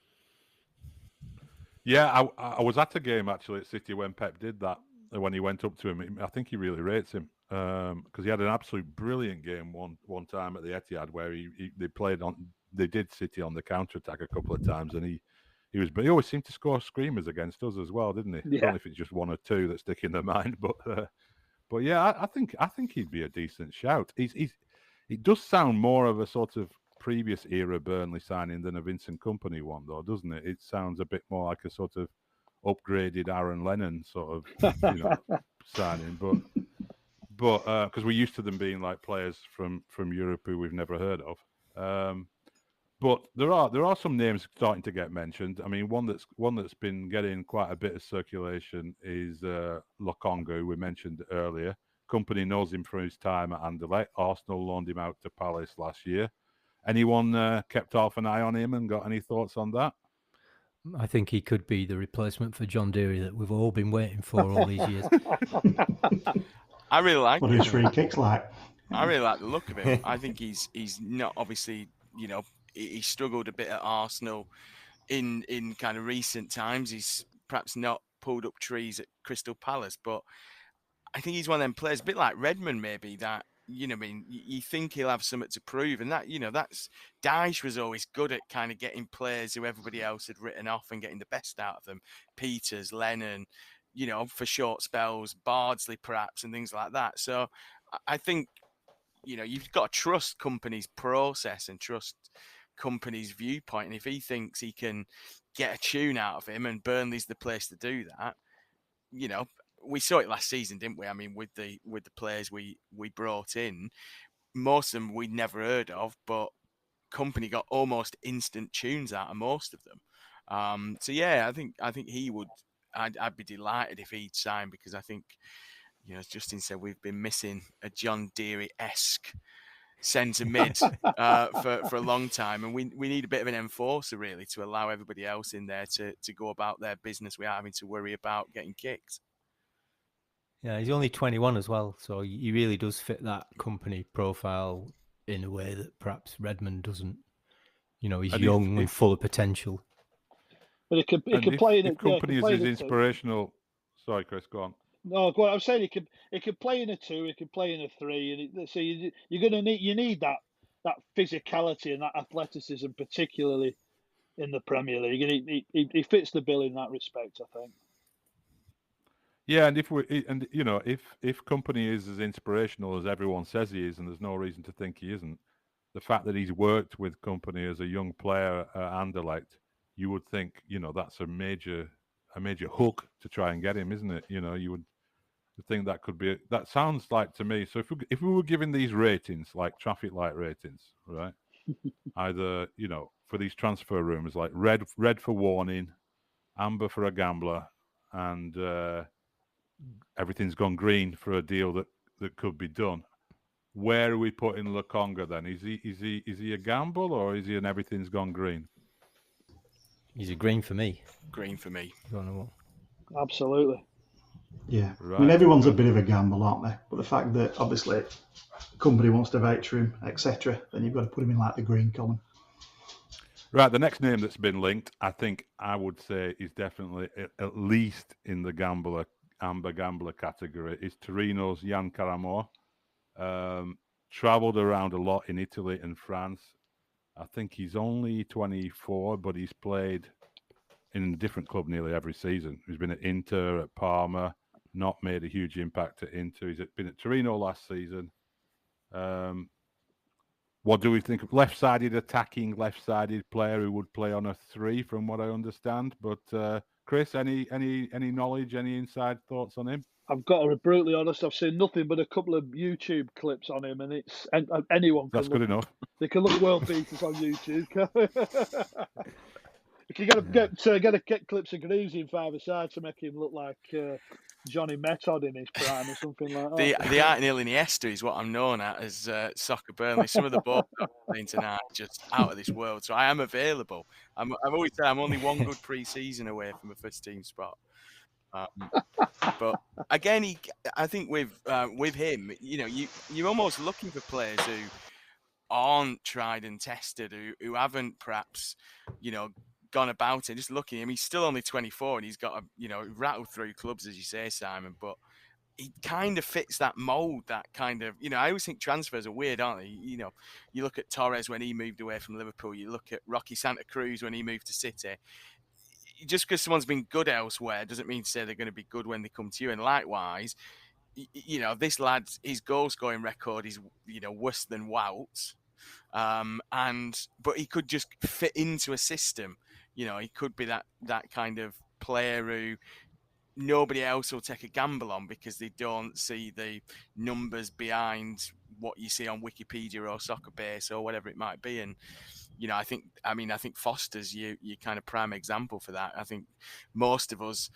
Yeah, I was at a game actually at City when Pep did that. When he went up to him, I think he really rates him, because he had an absolute brilliant game one time at the Etihad where they did City on the counter attack a couple of times, and he always seemed to score screamers against us as well, didn't he? Yeah. I don't know if it's just one or two that stick in their mind, but yeah, I think he'd be a decent shout. It does sound more of a sort of previous era Burnley signing than a Vincent Kompany one, though, doesn't it? It sounds a bit more like a sort of upgraded Aaron Lennon sort of signing, but because we're used to them being like players from Europe who we've never heard of. But there are some names starting to get mentioned. I mean, one that's been getting quite a bit of circulation is Lokonga, who we mentioned earlier. Kompany knows him from his time at Anderlecht. Arsenal loaned him out to Palace last year. Anyone kept half an eye on him and got any thoughts on that? I think he could be the replacement for John Deary that we've all been waiting for all these years. I really like what his free kicks like. I really like the look of him. I think he's not obviously, he struggled a bit at Arsenal in kind of recent times. He's perhaps not pulled up trees at Crystal Palace, but I think he's one of them players, a bit like Redmond maybe, that you think he'll have something to prove, and that's Dyche was always good at kind of getting players who everybody else had written off and getting the best out of them. Peters, Lennon, for short spells, Bardsley perhaps, and things like that. So I think you've got to trust Kompany's process and trust Kompany's viewpoint, and if he thinks he can get a tune out of him, and Burnley's the place to do that, we saw it last season, didn't we? I mean, with the players we brought in, most of them we'd never heard of, but Kompany got almost instant tunes out of most of them. So yeah, I think he would. I'd be delighted if he'd sign, because I think, as Justin said, we've been missing a John Deary-esque centre mid for a long time, and we need a bit of an enforcer really to allow everybody else in there to go about their business without having to worry about getting kicked. Yeah, he's only 21 as well, so he really does fit that company profile in a way that perhaps Redmond doesn't. You know, he's And young and full of potential. But he could play in if it. company Yeah, is play his in it. inspirational. Sorry, Chris, go on. No, go on. I'm saying he could play in a 2, he could play in a 3, and so you're going to need that physicality and that athleticism, particularly in the Premier League, and he fits the bill in that respect, I think. Yeah, and if company is as inspirational as everyone says he is, and there's no reason to think he isn't, the fact that he's worked with company as a young player at Anderlecht, you would think that's a major hook to try and get him, isn't it? You would think that could be. That sounds like to me. So if we were giving these ratings like traffic light ratings, right? Either for these transfer rumors, like red for warning, amber for a gambler, and everything's gone green for a deal that could be done. Where are we putting Lokonga then? Is he a gamble, or is he an everything's gone green? He's a green for me. Green for me. Absolutely. Yeah. Right. I mean, everyone's a bit of a gamble, aren't they? But the fact that obviously company wants to vouch for him, etc., then you've got to put him in like the green column. Right. The next name that's been linked, I think I would say is definitely at least in the amber gambler category, is Torino's Jan Caramor. Travelled around a lot in Italy and France. I think he's only 24, but he's played in a different club nearly every season. He's been at Inter, at Parma, not made a huge impact at Inter. He's been at Torino last season. What do we think of left-sided player who would play on a 3, from what I understand? But Chris, any knowledge, any inside thoughts on him? I've got to be brutally honest. I've seen nothing but a couple of YouTube clips on him, and anyone can. That's good enough. They can look world beaters on YouTube. If you get clips of Greasy in 5-a-side to make him look like Johnny Method in his prime or something like that. The Art Neil Iniesta is what I'm known at as Soccer Burnley. Some of the balls playing tonight just out of this world. So I am available. I've always said I'm only one good pre-season away from a first team spot. But again, I think with him, you're almost looking for players who aren't tried and tested, who haven't perhaps, gone about it. Just looking at him, he's still only 24, and he's got rattled through clubs, as you say, Simon. But he kind of fits that mold. That kind of, I always think transfers are weird, aren't they? You look at Torres when he moved away from Liverpool. You look at Rocky Santa Cruz when he moved to City. Just because someone's been good elsewhere doesn't mean to say they're going to be good when they come to you. And likewise, this lad, his goal scoring record is worse than Wout's. But he could just fit into a system. He could be that kind of player who nobody else will take a gamble on because they don't see the numbers behind what you see on Wikipedia or Soccer Base or whatever it might be. And I think Foster's you kind of prime example for that. I think most of us,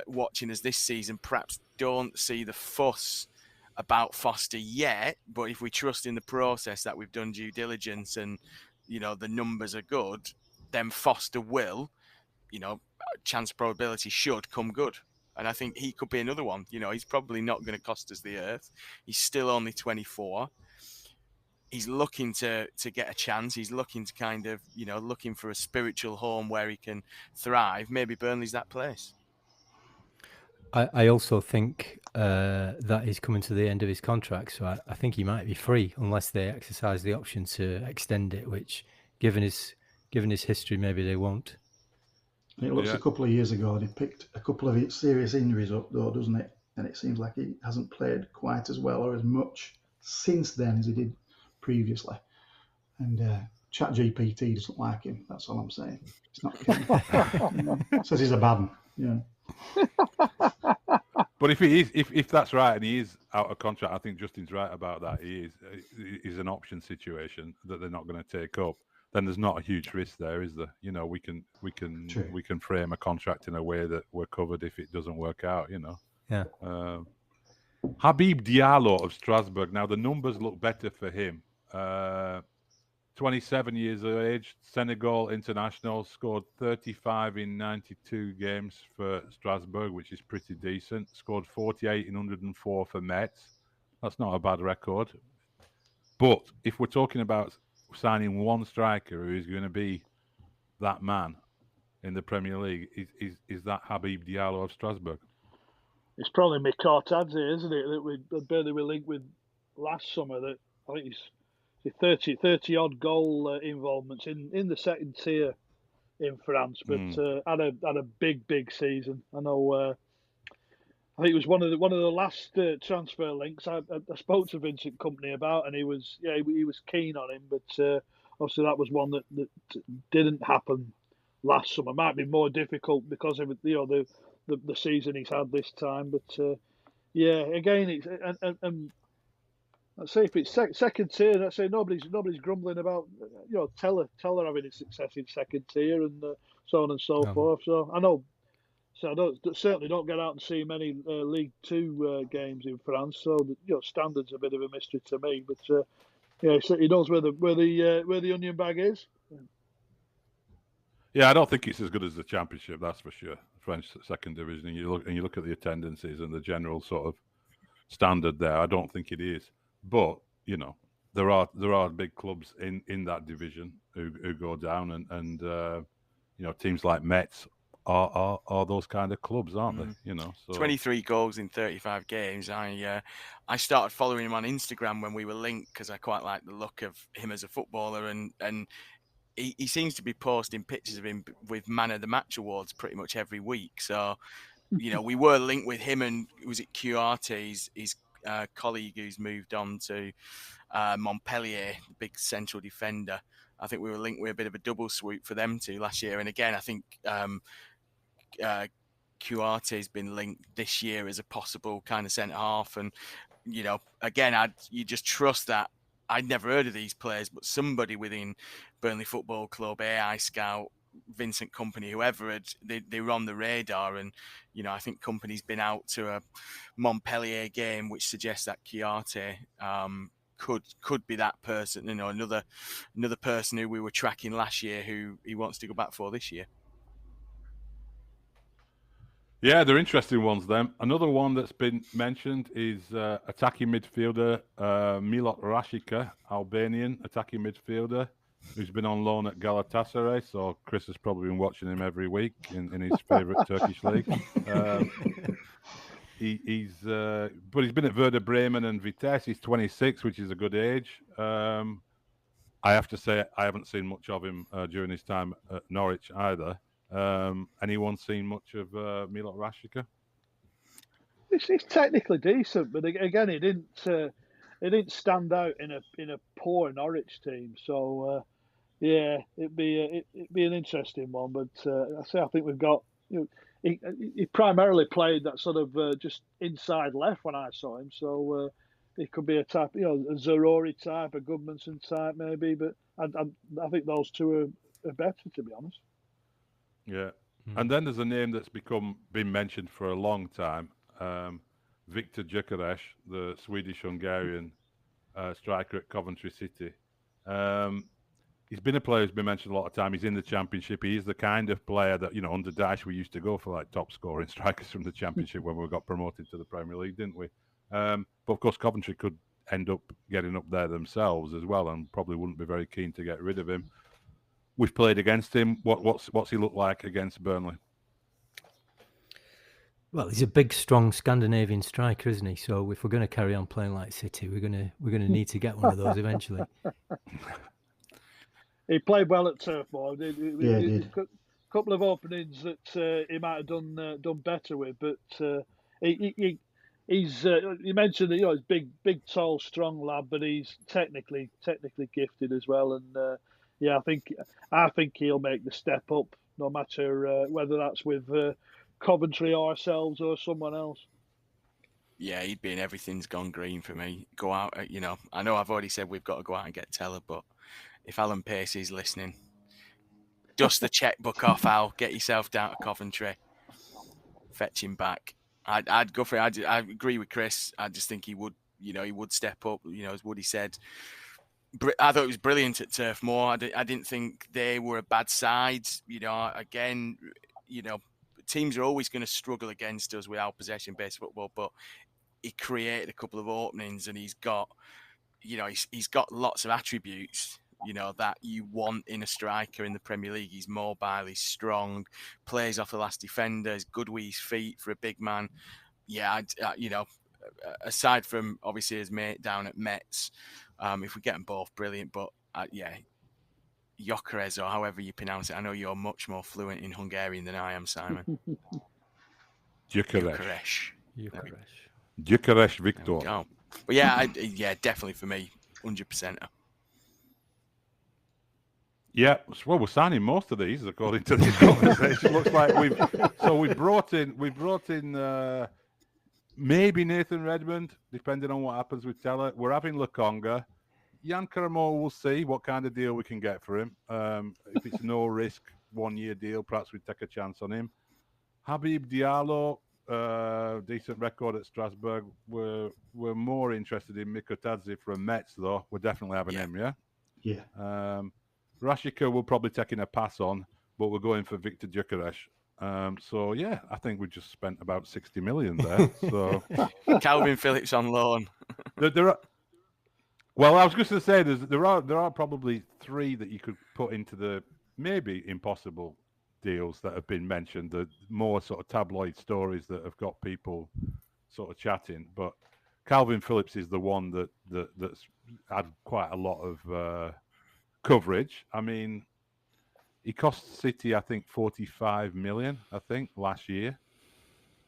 watching us this season, perhaps don't see the fuss about Foster yet, but if we trust in the process that we've done due diligence and the numbers are good, then Foster will, chance probability should come good. And I think he could be another one. He's probably not going to cost us the earth. He's still only 24. He's looking to get a chance. He's looking to kind of, looking for a spiritual home where he can thrive. Maybe Burnley's that place. I also think that he's coming to the end of his contract, so I think he might be free unless they exercise the option to extend it, which, given his history, maybe they won't. It looks a couple of years ago he picked a couple of serious injuries up, though, doesn't it? And it seems like he hasn't played quite as well or as much since then as he did previously. And ChatGPT doesn't like him. That's all I'm saying. It's not keen. Says he's a bad one. Yeah. But if that's right and he is out of contract, I think Justin's right about that. He is an option situation that they're not going to take up. Then there's not a huge risk there, is there? We can frame a contract in a way that we're covered if it doesn't work out. Yeah. Habib Diallo of Strasbourg. Now the numbers look better for him. 27 years of age, Senegal international, scored 35 in 92 games for Strasbourg, which is pretty decent. Scored 48 in 104 for Metz. That's not a bad record. But if we're talking about signing one striker who is going to be that man in the Premier League, is that Habib Diallo of Strasbourg? It's probably Mikar Tadze, isn't it? That Burnley were linked with last summer. That I think he's 30 odd goal involvements in the second tier in France, but had a big season. I know. I think it was one of the last transfer links I spoke to Vincent Kompany about, and he was keen on him, but obviously that was one that didn't happen last summer. Might be more difficult because of the season he's had this time, but again, it's and let's say if it's second tier, let's say nobody's grumbling about Teller having a success in second tier and so on and so forth. So I know. So I certainly don't get out and see many League Two games in France. So standard's a bit of a mystery to me. But he knows where the onion bag is. Yeah, I don't think it's as good as the Championship. That's for sure. French second division. And you look at the attendances and the general sort of standard there. I don't think it is. But there are big clubs in that division who go down, and teams like Metz are those kind of clubs, aren't they? So 23 goals in 35 games. I started following him on Instagram when we were linked because I quite like the look of him as a footballer, and he seems to be posting pictures of him with Man of the Match awards pretty much every week. So we were linked with him, and was it Cuarte, his colleague who's moved on to Montpellier, big central defender. I think we were linked with a bit of a double swoop for them two last year, and again I think Cuarte has been linked this year as a possible kind of centre half, and again you just trust that. I'd never heard of these players, but somebody within Burnley Football Club, AI Scout, Vincent Kompany, whoever, they were on the radar, and I think Kompany's been out to a Montpellier game, which suggests that Cuarte could be that person, another person who we were tracking last year who he wants to go back for this year. Yeah, they're interesting ones, them. Another one that's been mentioned is attacking midfielder Milot Rashica, Albanian attacking midfielder, who's been on loan at Galatasaray. So Chris has probably been watching him every week in his favourite Turkish league. He's been at Werder Bremen and Vitesse. He's 26, which is a good age. I have to say I haven't seen much of him during his time at Norwich either. Anyone seen much of Milot Rashica? He's technically decent, but again, he didn't stand out in a poor Norwich team. So it'd be an interesting one. But I think we've got he primarily played that sort of just inside left when I saw him. So he could be a type, a Zarori type, a Goodmanson type maybe. But I think those two are better, to be honest. Yeah, and then there's a name that's been mentioned for a long time, Victor Gyökeres, the Swedish-Hungarian striker at Coventry City. He's been a player who's been mentioned a lot of time. He's in the Championship. He is the kind of player that under Dyche we used to go for, like top scoring strikers from the Championship when we got promoted to the Premier League, didn't we? But of course, Coventry could end up getting up there themselves as well, and probably wouldn't be very keen to get rid of him. We've played against him. What's he look like against Burnley? Well, he's a big, strong Scandinavian striker, isn't he? So if we're going to carry on playing like City, we're going to need to get one of those eventually. He played well at Turf Moor. He did. A couple of openings that he might have done better with, but he's you mentioned that he's big, tall, strong lad, but he's technically gifted as well, and. I think he'll make the step up, no matter whether that's with Coventry or ourselves or someone else. Yeah, he'd be in Everything's Gone Green for me. Go out, I know I've already said we've got to go out and get Teller, but if Alan Pace is listening, dust the checkbook off, Al. Get yourself down to Coventry. Fetch him back. I'd go for it. I agree with Chris. I just think he would, he would step up. As Woody said, I thought it was brilliant at Turf Moor. I didn't think they were a bad side. Again, teams are always going to struggle against us with our possession-based football, but he created a couple of openings, and he's got lots of attributes, that you want in a striker in the Premier League. He's mobile, he's strong, plays off the last defender, he's good with his feet for a big man. Yeah, aside from obviously his mate down at Metz, if we get them both, brilliant. But Gyökeres, or however you pronounce it. I know you're much more fluent in Hungarian than I am, Simon. Gyökeres. Gyökeres. Victor. But yeah, definitely for me, 100%. Yeah, well, we're signing most of these according to this conversation. Looks like we've brought in maybe Nathan Redmond, depending on what happens with Teller. We're having Lokonga. Jan Karamo, we'll see what kind of deal we can get for him. If it's no risk 1-year deal, perhaps we'd take a chance on him. Habib Diallo, decent record at Strasbourg. We're more interested in Mikotadze from Metz, though. We're definitely having him, yeah? Yeah. Rashika we're probably taking a pass on, but we're going for Victor Gyökeres. So, yeah, I think we just spent about 60 million there. So Calvin Phillips on loan. Well, I was just going to say there are probably 3 that you could put into the maybe impossible deals that have been mentioned, the more sort of tabloid stories that have got people sort of chatting. But Calvin Phillips is the one that's had quite a lot of coverage. I mean, he cost City, I think, 45 million, last year.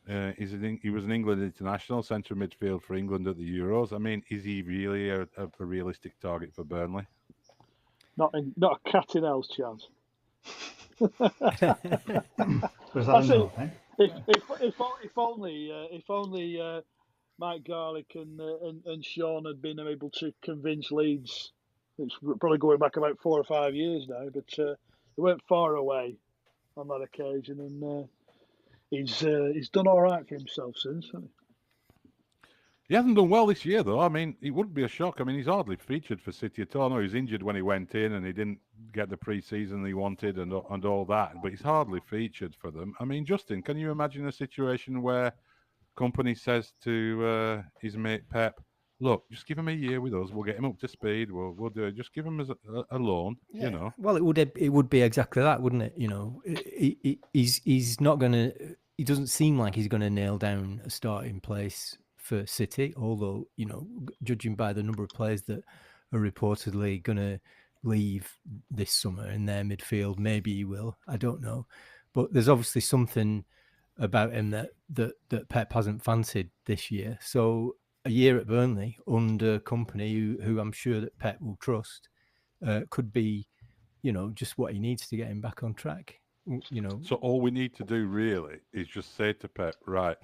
He was an England international, central midfield for England at the Euros. I mean, is he really a realistic target for Burnley? Not a cat in hell's chance. If only Mike Garlick and Sean had been able to convince Leeds. It's probably going back about 4 or 5 years now, but they weren't far away on that occasion, and he's done all right for himself since, hasn't he? He hasn't done well this year, though. I mean, it wouldn't be a shock. I mean, he's hardly featured for City at all. No, he was injured when he went in, and he didn't get the pre-season he wanted, and all that. But he's hardly featured for them. I mean, Justin, can you imagine a situation where company says to his mate Pep, "Look, just give him a year with us. We'll get him up to speed. We'll do it. Just give him as a loan." Yeah. Well, it would be exactly that, wouldn't it? He's not going to. He doesn't seem like he's going to nail down a starting place for City, although, judging by the number of players that are reportedly going to leave this summer in their midfield, maybe he will. I don't know. But there's obviously something about him that Pep hasn't fancied this year. So a year at Burnley under company who I'm sure that Pep will trust could be, just what he needs to get him back on track. So all we need to do really is just say to Pep, right,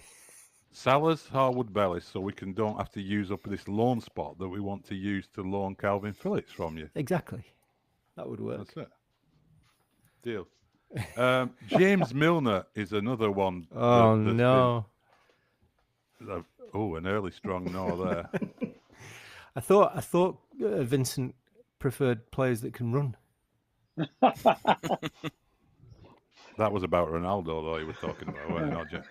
sell us Harwood Bellis so we don't have to use up this loan spot that we want to use to loan Calvin Phillips from you. Exactly. That would work. That's it. Deal. James Milner is another one. Oh, no. An early strong no there. I thought Vincent preferred players that can run. That was about Ronaldo, though, you were talking about, weren't you?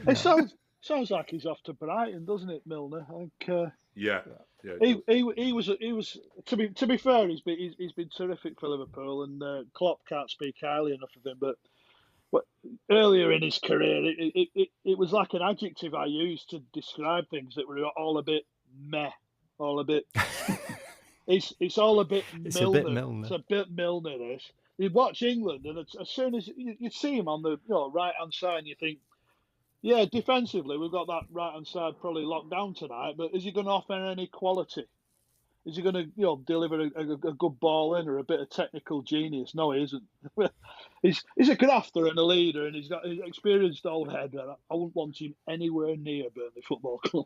It sounds like he's off to Brighton, doesn't it, Milner? I think. Yeah. He was to be fair, he's been terrific for Liverpool, and Klopp can't speak highly enough of him. But earlier in his career, it was like an adjective I used to describe things that were all a bit meh, all a bit. It's all a bit Milner. It's a bit Milner. This. You watch England, and as soon as you see him on the right hand side, and you think, yeah, defensively we've got that right hand side probably locked down tonight. But is he going to offer any quality? Is he going to deliver a good ball in or a bit of technical genius? No, he isn't. He's a grafter and a leader, and he's got an experienced old head. I wouldn't want him anywhere near Burnley Football Club.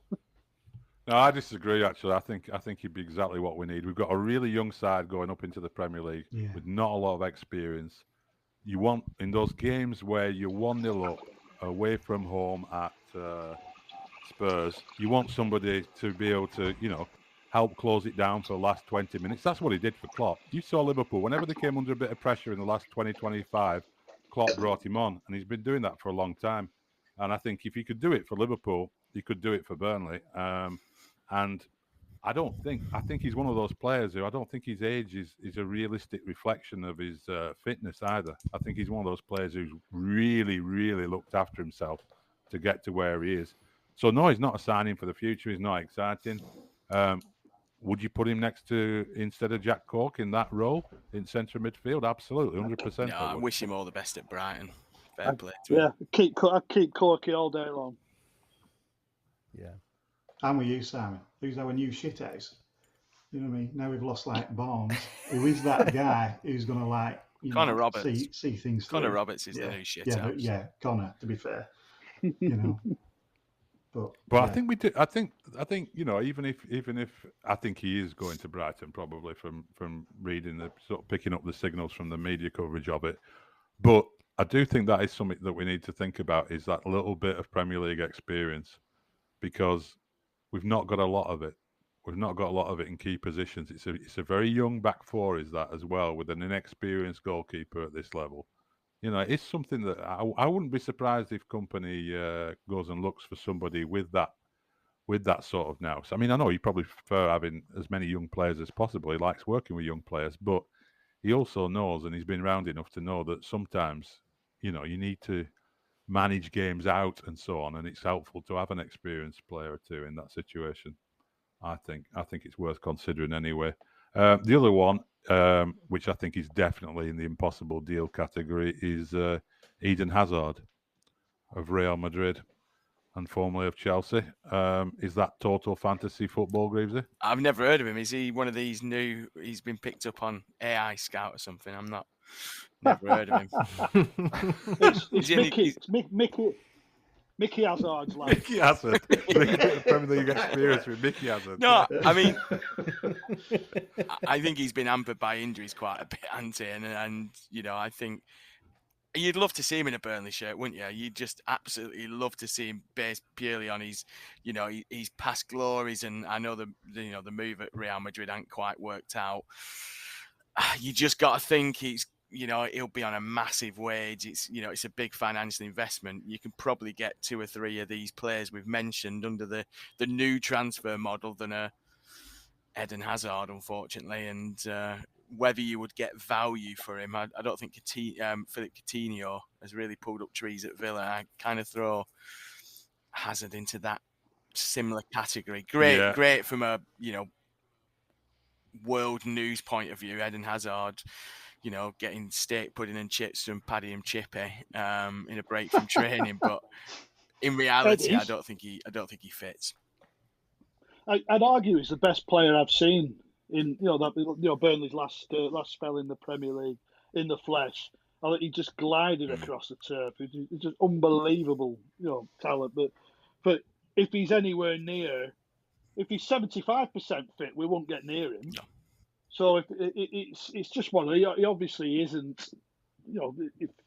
No, I disagree. Actually, I think he'd be exactly what we need. We've got a really young side going up into the Premier League with not a lot of experience. You want in those games where you're 1-0 up away from home at Spurs. You want somebody to be able to, help close it down for the last 20 minutes. That's what he did for Klopp. You saw Liverpool, whenever they came under a bit of pressure in the last 20, 25, Klopp brought him on, and he's been doing that for a long time. And I think if he could do it for Liverpool, he could do it for Burnley. And I think he's one of those players who I don't think his age is a realistic reflection of his fitness either. I think he's one of those players who's really, really looked after himself to get to where he is. So no, he's not a signing for the future. He's not exciting. Would you put him next to, instead of Jack Cork in that role in centre midfield? Absolutely, 100%. No, I wish him all the best at Brighton. Fair play to Yeah, him. I'd keep Corky all day long. Yeah. I'm with you, Simon. Who's our new shithouse? You know what I mean? Now we've lost like Barnes. Who is that guy who's going to like Connor Roberts. see things through? Connor Roberts is the new shit house. Yeah, Connor. To be fair, you know. But yeah. I think we do. I think even if I think he is going to Brighton probably from reading the sort of picking up the signals from the media coverage of it, but I do think that is something that we need to think about, is that little bit of Premier League experience, because we've not got a lot of it. We've not got a lot of it in key positions. It's a very young back four, is that as well, with an inexperienced goalkeeper at this level. It's something that I wouldn't be surprised if Company goes and looks for somebody with that sort of nous. I mean, I know he probably prefer having as many young players as possible. He likes working with young players, but he also knows, and he's been around enough to know, that sometimes, you need to manage games out and so on, and it's helpful to have an experienced player or two in that situation. I think it's worth considering anyway. The other one, which I think is definitely in the impossible deal category, is Eden Hazard of Real Madrid and formerly of Chelsea. Is that total fantasy football, Greavesy? I've never heard of him. Is he one of these new? He's been picked up on AI Scout or something. I'm not. Never heard of him. It's Mickey Hazard's lad. Mickey Hazard. Premier League experience with Mickey Hazard. No, I mean, I think he's been hampered by injuries quite a bit, hasn't he? And I think you'd love to see him in a Burnley shirt, wouldn't you? You'd just absolutely love to see him based purely on his, his past glories. And I know the move at Real Madrid ain't quite worked out. You just got to think he'll be on a massive wage. It's a big financial investment. You can probably get 2 or 3 of these players we've mentioned under the new transfer model than Eden Hazard, unfortunately. And whether you would get value for him, I don't think Philip Coutinho has really pulled up trees at Villa. I kind of throw Hazard into that similar category. Great from a world news point of view. Eden Hazard, getting steak pudding and chips from Paddy and Chippy in a break from training, but in reality, I don't think he fits. I'd argue he's the best player I've seen in Burnley's last spell in the Premier League in the flesh. I think he just glided across the turf. He's just unbelievable, talent. But if he's anywhere near, if he's 75% fit, we won't get near him. No. So it's just one. He obviously isn't,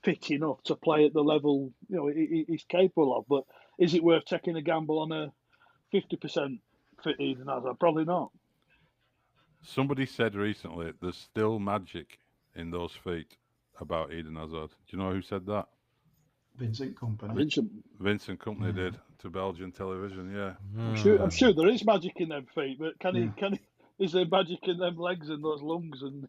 fit enough to play at the level he's capable of. But is it worth taking a gamble on a 50% fit Eden Hazard? Probably not. Somebody said recently there's still magic in those feet about Eden Hazard. Do you know who said that? Vincent Kompany. Vincent Kompany did to Belgian television. Yeah, I'm sure there is magic in them feet, but can he? Is there magic in them legs and those lungs? And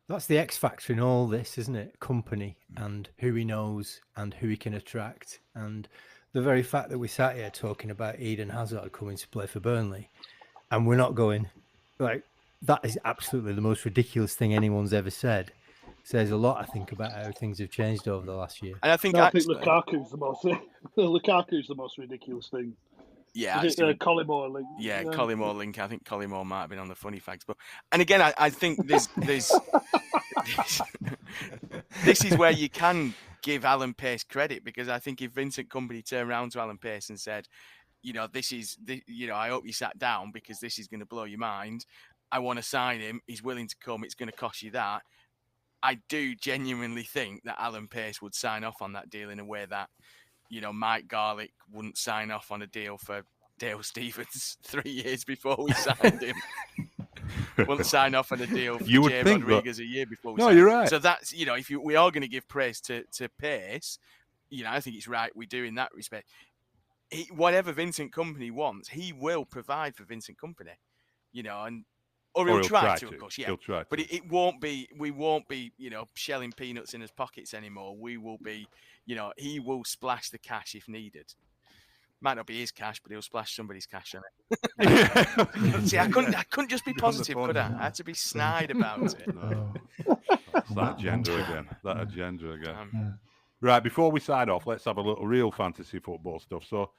that's the X factor in all this, isn't it? Company and who he knows and who he can attract, and the very fact that we sat here talking about Eden Hazard coming to play for Burnley, and we're not going like that is absolutely the most ridiculous thing anyone's ever said. Says a lot, I think, about how things have changed over the last year. And I think Lukaku's the most ridiculous thing. Yeah, is it Collymore link? Yeah, Collymore link. I think Collymore might have been on the funny facts, and again, I think this is where you can give Alan Pace credit, because I think if Vincent Kompany turned around to Alan Pace and said, I hope you sat down because this is going to blow your mind. I want to sign him. He's willing to come. It's going to cost you that. I do genuinely think that Alan Pace would sign off on that deal in a way that, Mike Garlick wouldn't sign off on a deal for Dale Stephens 3 years before we signed him. Wouldn't sign off on a deal for Jay Rodriguez a year before we signed him. You're right. So that's, if we are going to give praise to Pace, I think it's right we do in that respect. Whatever Vincent Kompany wants, he will provide for Vincent Kompany, or he'll try to, of course, yeah. He'll try to. But it won't be, we won't be, shelling peanuts in his pockets anymore. We will be, he will splash the cash if needed. Might not be his cash, but he'll splash somebody's cash on it. See, I couldn't just be positive, could I? I had to be snide about it. No. That agenda again. Right, before we sign off, let's have a little real fantasy football stuff. So,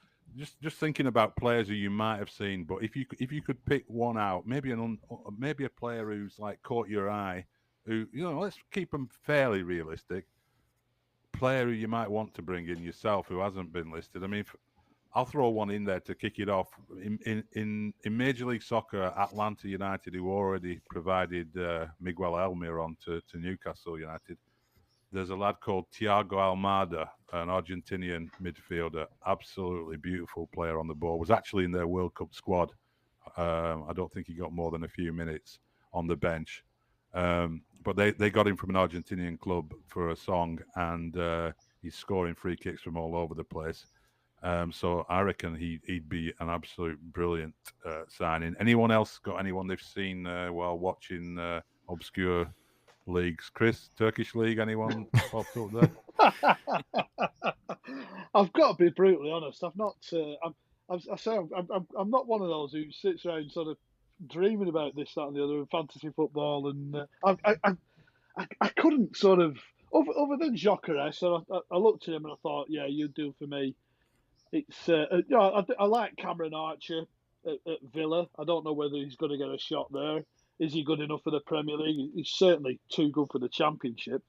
just thinking about players who you might have seen, but if you could pick one out, maybe a player who's like caught your eye, who let's keep them fairly realistic. Player who you might want to bring in yourself, who hasn't been listed. I mean, I'll throw one in there to kick it off. In Major League Soccer, Atlanta United, who already provided Miguel Almiron to Newcastle United. There's a lad called Thiago Almada, an Argentinian midfielder, absolutely beautiful player on the ball. Was actually in their World Cup squad. I don't think he got more than a few minutes on the bench. But they got him from an Argentinian club for a song, and he's scoring free kicks from all over the place. So I reckon he'd be an absolute brilliant signing. Anyone else got anyone they've seen while watching obscure leagues? Chris, Turkish league, anyone popped up there? I've got to be brutally honest. I've not. I'm not one of those who sits around sort of dreaming about this, that, and the other in fantasy football, and I couldn't sort of other than Gyökeres. So I looked at him and I thought, yeah, you'd do for me. It's I like Cameron Archer at Villa. I don't know whether he's going to get a shot there. Is he good enough for the Premier League? He's certainly too good for the Championship.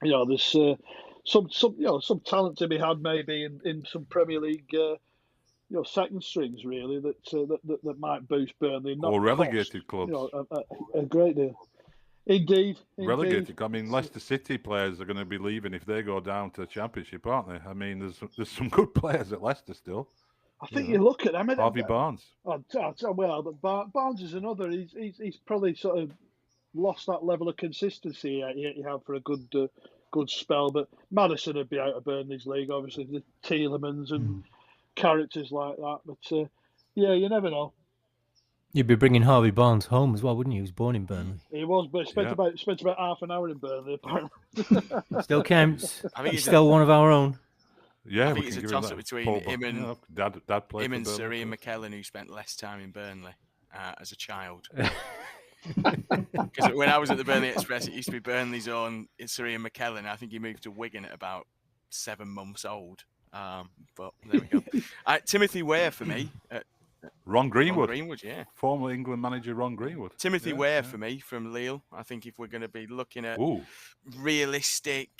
There's some talent to be had maybe in some Premier League second strings really that might boost Burnley. Or relegated clubs. A great deal. Indeed. Relegated. I mean, Leicester City players are going to be leaving if they go down to the Championship, aren't they? I mean, there's some good players at Leicester still. I think you look at them. Harvey Barnes. But Barnes is another. He's probably sort of lost that level of consistency he had for a good spell. But Maddison would be out of Burnley's league, obviously. The Tielemans and characters like that. But yeah, you never know. You'd be bringing Harvey Barnes home as well, wouldn't you? He was born in Burnley. He was, but spent about half an hour in Burnley, apparently. Still counts. I think he's still one of our own. Yeah, I think it's a toss-up between him and him and Sir Ian McKellen, who spent less time in Burnley as a child. Because when I was at the Burnley Express, it used to be Burnley's own Sir Ian McKellen. I think he moved to Wigan at about 7 months old. But there we go. Timothy Weah for me. Ron Greenwood. Yeah. Former England manager Ron Greenwood. Timothy Weah for me from Lille. I think if we're going to be looking at realistic,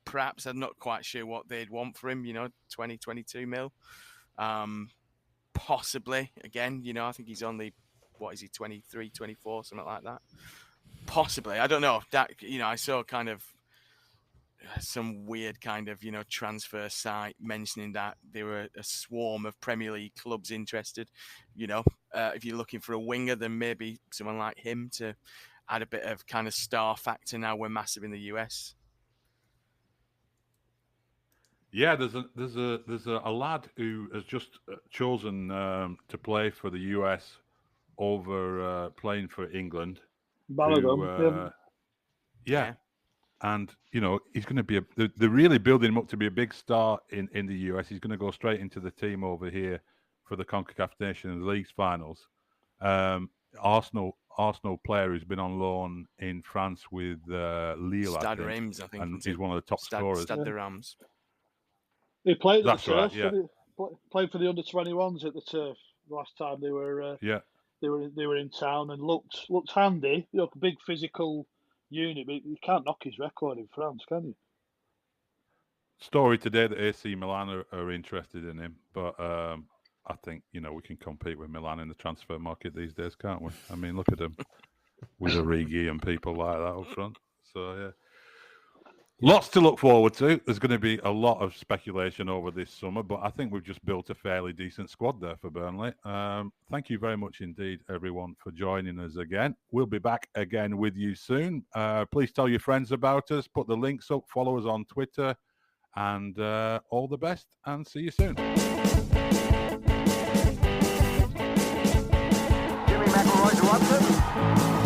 perhaps I'm not quite sure what they'd want for him, 20, 22 mil. Possibly, again, I think he's only, 23, 24, something like that. Possibly. I don't know. That, I saw kind of some weird kind of, transfer site mentioning that there were a swarm of Premier League clubs interested. If you're looking for a winger, then maybe someone like him to add a bit of kind of star factor now we're massive in the US. Yeah, there's a lad who has just chosen to play for the US over playing for England. Balogun. Yeah. And, he's going to be they're really building him up to be a big star in the US. He's going to go straight into the team over here for the CONCACAF Nations League finals. Arsenal player who's been on loan in France with Lille, Stade Reims, I think. And he's one of the top scorers. Stade de Reims. He played at That's the Turf. right, yeah. Played for the under-21s at the Turf last time they were. They were in town and looked handy. Big physical unit, but you can't knock his record in France, can you? Story today that AC Milan are interested in him, but I think we can compete with Milan in the transfer market these days, can't we? I mean, look at them with Origi and people like that up front. So yeah. Lots to look forward to. There's going to be a lot of speculation over this summer, but I think we've just built a fairly decent squad there for Burnley. Thank you very much indeed, everyone, for joining us again. We'll be back again with you soon. Please tell your friends about us, put the links up, follow us on Twitter, and all the best, and see you soon. Jimmy McElroy to Robson.